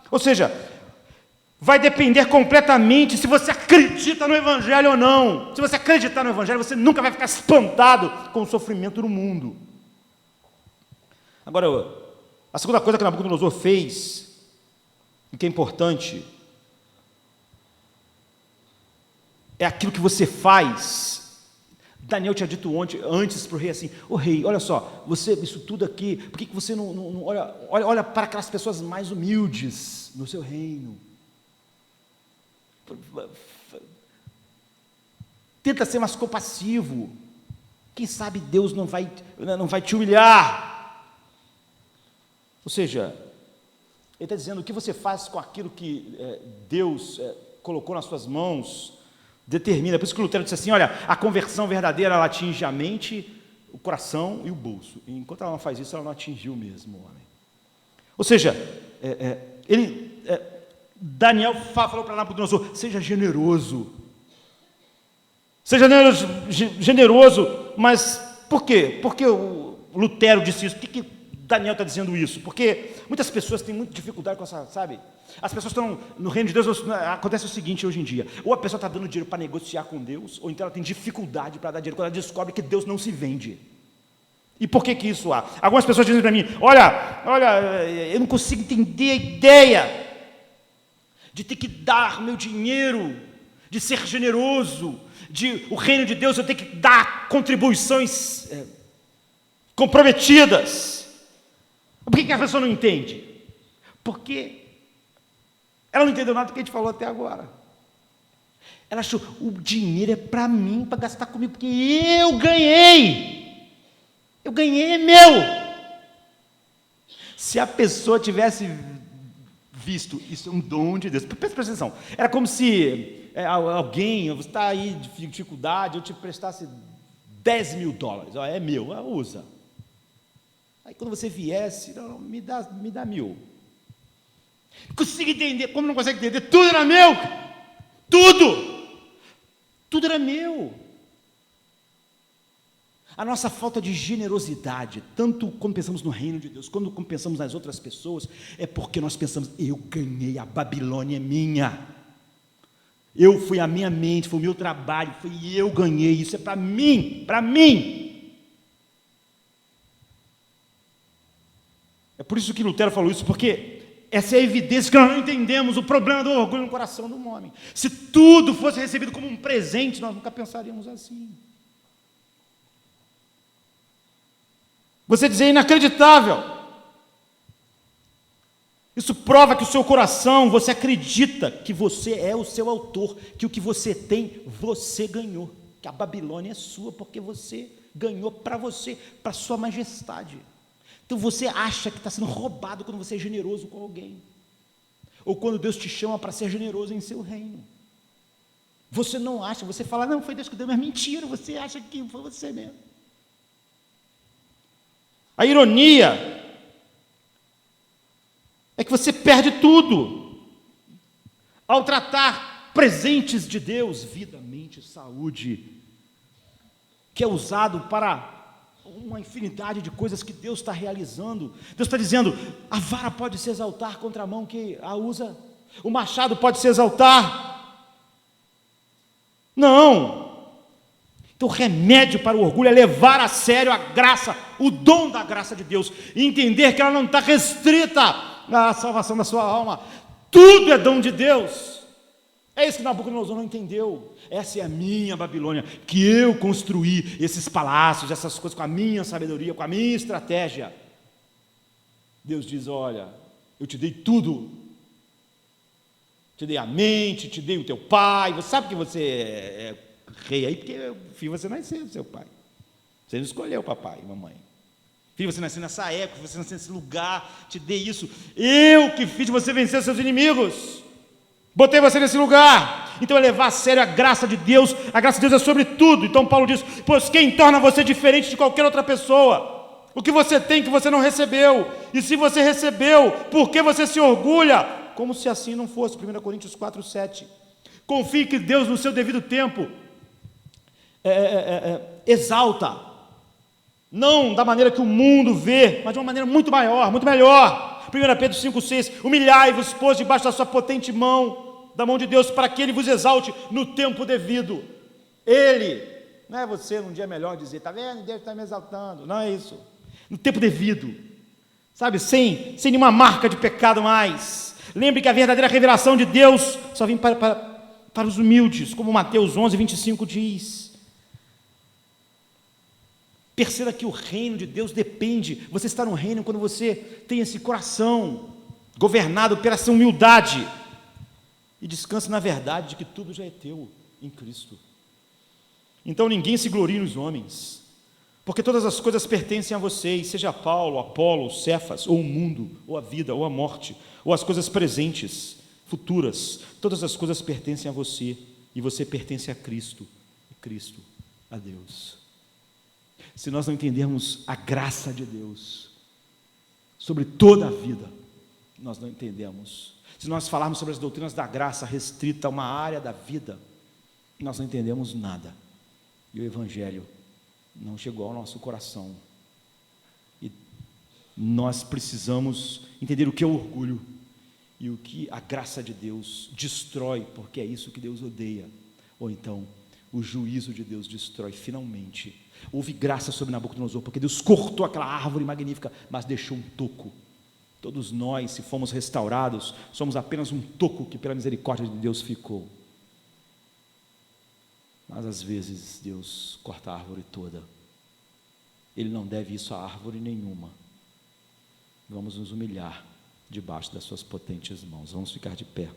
Ou seja, vai depender completamente se você acredita no Evangelho ou não. Se você acreditar no Evangelho, você nunca vai ficar espantado com o sofrimento do mundo. Agora, a segunda coisa que Nabucodonosor fez, e que é importante, é aquilo que você faz. Daniel tinha dito antes para o rei assim, rei, olha só, você, isso tudo aqui, por que você não olha para aquelas pessoas mais humildes no seu reino? Tenta ser mais compassivo. Quem sabe Deus não vai te humilhar. Ou seja, ele está dizendo, o que você faz com aquilo que Deus colocou nas suas mãos, determina. Por isso que Lutero disse assim, olha, a conversão verdadeira, ela atinge a mente, o coração e o bolso. E enquanto ela não faz isso, ela não atingiu mesmo o homem. Ou seja, Daniel falou para Nabucodonosor, seja generoso. Seja generoso, mas por quê? Porque o Lutero disse isso. Por que Daniel está dizendo isso? Porque muitas pessoas têm muita dificuldade com essa, sabe? As pessoas estão no reino de Deus, acontece o seguinte hoje em dia, ou a pessoa está dando dinheiro para negociar com Deus, ou então ela tem dificuldade para dar dinheiro, quando ela descobre que Deus não se vende. E por que isso há? Algumas pessoas dizem para mim, olha, eu não consigo entender a ideia de ter que dar meu dinheiro, de ser generoso, de o reino de Deus eu tenho que dar contribuições comprometidas. Por que a pessoa não entende? Porque ela não entendeu nada do que a gente falou até agora. Ela achou, o dinheiro é para mim, para gastar comigo, porque eu ganhei. Eu ganhei, é meu. Se a pessoa tivesse visto, isso é um dom de Deus. Presta atenção. Era como se alguém, você está aí de dificuldade, eu te prestasse $10 mil. É meu, usa. Aí quando você viesse, não, me dá 1.000. Consigo entender, como não consegue entender? Tudo era meu, tudo era meu. A nossa falta de generosidade, tanto quando pensamos no reino de Deus, quando pensamos nas outras pessoas, é porque nós pensamos, eu ganhei, a Babilônia é minha, foi a minha mente, foi o meu trabalho, eu ganhei, isso é para mim. É por isso que Lutero falou isso, porque essa é a evidência que nós não entendemos o problema do orgulho no coração do homem. Se tudo fosse recebido como um presente, nós nunca pensaríamos assim. Você dizer inacreditável. Isso prova que o seu coração, você acredita que você é o seu autor, que o que você tem, você ganhou. Que a Babilônia é sua, porque você ganhou para você, para sua majestade. Então você acha que está sendo roubado quando você é generoso com alguém. Ou quando Deus te chama para ser generoso em seu reino. Você não acha, você fala, não, foi Deus que deu, mas mentira, você acha que foi você mesmo. A ironia é que você perde tudo ao tratar presentes de Deus, vida, mente, saúde, que é usado para uma infinidade de coisas que Deus está realizando. Deus está dizendo: a vara pode se exaltar contra a mão que a usa, o machado pode se exaltar. Não. Então o remédio para o orgulho é levar a sério a graça, o dom da graça de Deus, e entender que ela não está restrita à salvação da sua alma. Tudo é dom de Deus. É isso que Nabucodonosor não entendeu. Essa é a minha Babilônia, que eu construí esses palácios, essas coisas com a minha sabedoria, com a minha estratégia. Deus diz: olha, eu te dei tudo. Te dei a mente, te dei o teu pai. Você sabe que você é rei aí, porque, filho, você nasceu do seu pai. Você não escolheu papai e mamãe. Filho, você nasceu nessa época, você nasceu nesse lugar, te dei isso. Eu que fiz você vencer seus inimigos. Botei você nesse lugar. Então é levar a sério a graça de Deus. A graça de Deus é sobre tudo. Então Paulo diz: pois quem torna você diferente de qualquer outra pessoa? O que você tem que você não recebeu? E se você recebeu, por que você se orgulha? Como se assim não fosse. 1 Coríntios 4:7. Confie que Deus, no seu devido tempo, exalta. Não da maneira que o mundo vê, mas de uma maneira muito maior, muito melhor. 1 Pedro 5,6: humilhai-vos, pois, debaixo da sua potente mão, da mão de Deus, para que Ele vos exalte no tempo devido. Ele, não é você num dia melhor dizer: está vendo, Deus está me exaltando. Não é isso. No tempo devido, sabe, sem nenhuma marca de pecado mais. Lembre que a verdadeira revelação de Deus só vem para os humildes, como Mateus 11:25 diz. Perceba que o reino de Deus depende. Você está no reino quando você tem esse coração governado pela essa humildade e descansa na verdade de que tudo já é teu em Cristo. Então ninguém se glorie nos homens, porque todas as coisas pertencem a vocês, seja Paulo, Apolo, Cefas, ou o mundo, ou a vida, ou a morte, ou as coisas presentes, futuras. Todas as coisas pertencem a você, e você pertence a Cristo, e Cristo a Deus. Se nós não entendermos a graça de Deus sobre toda a vida, nós não entendemos. Se nós falarmos sobre as doutrinas da graça restrita a uma área da vida, nós não entendemos nada. E o Evangelho não chegou ao nosso coração. E nós precisamos entender o que é o orgulho e o que a graça de Deus destrói, porque é isso que Deus odeia. Ou então, o juízo de Deus destrói finalmente. Houve graça sobre Nabucodonosor, porque Deus cortou aquela árvore magnífica, mas deixou um toco. Todos nós, se fomos restaurados, somos apenas um toco que pela misericórdia de Deus ficou. Mas às vezes Deus corta a árvore toda. Ele não deve isso a árvore nenhuma. Vamos nos humilhar debaixo das suas potentes mãos. Vamos ficar de pé.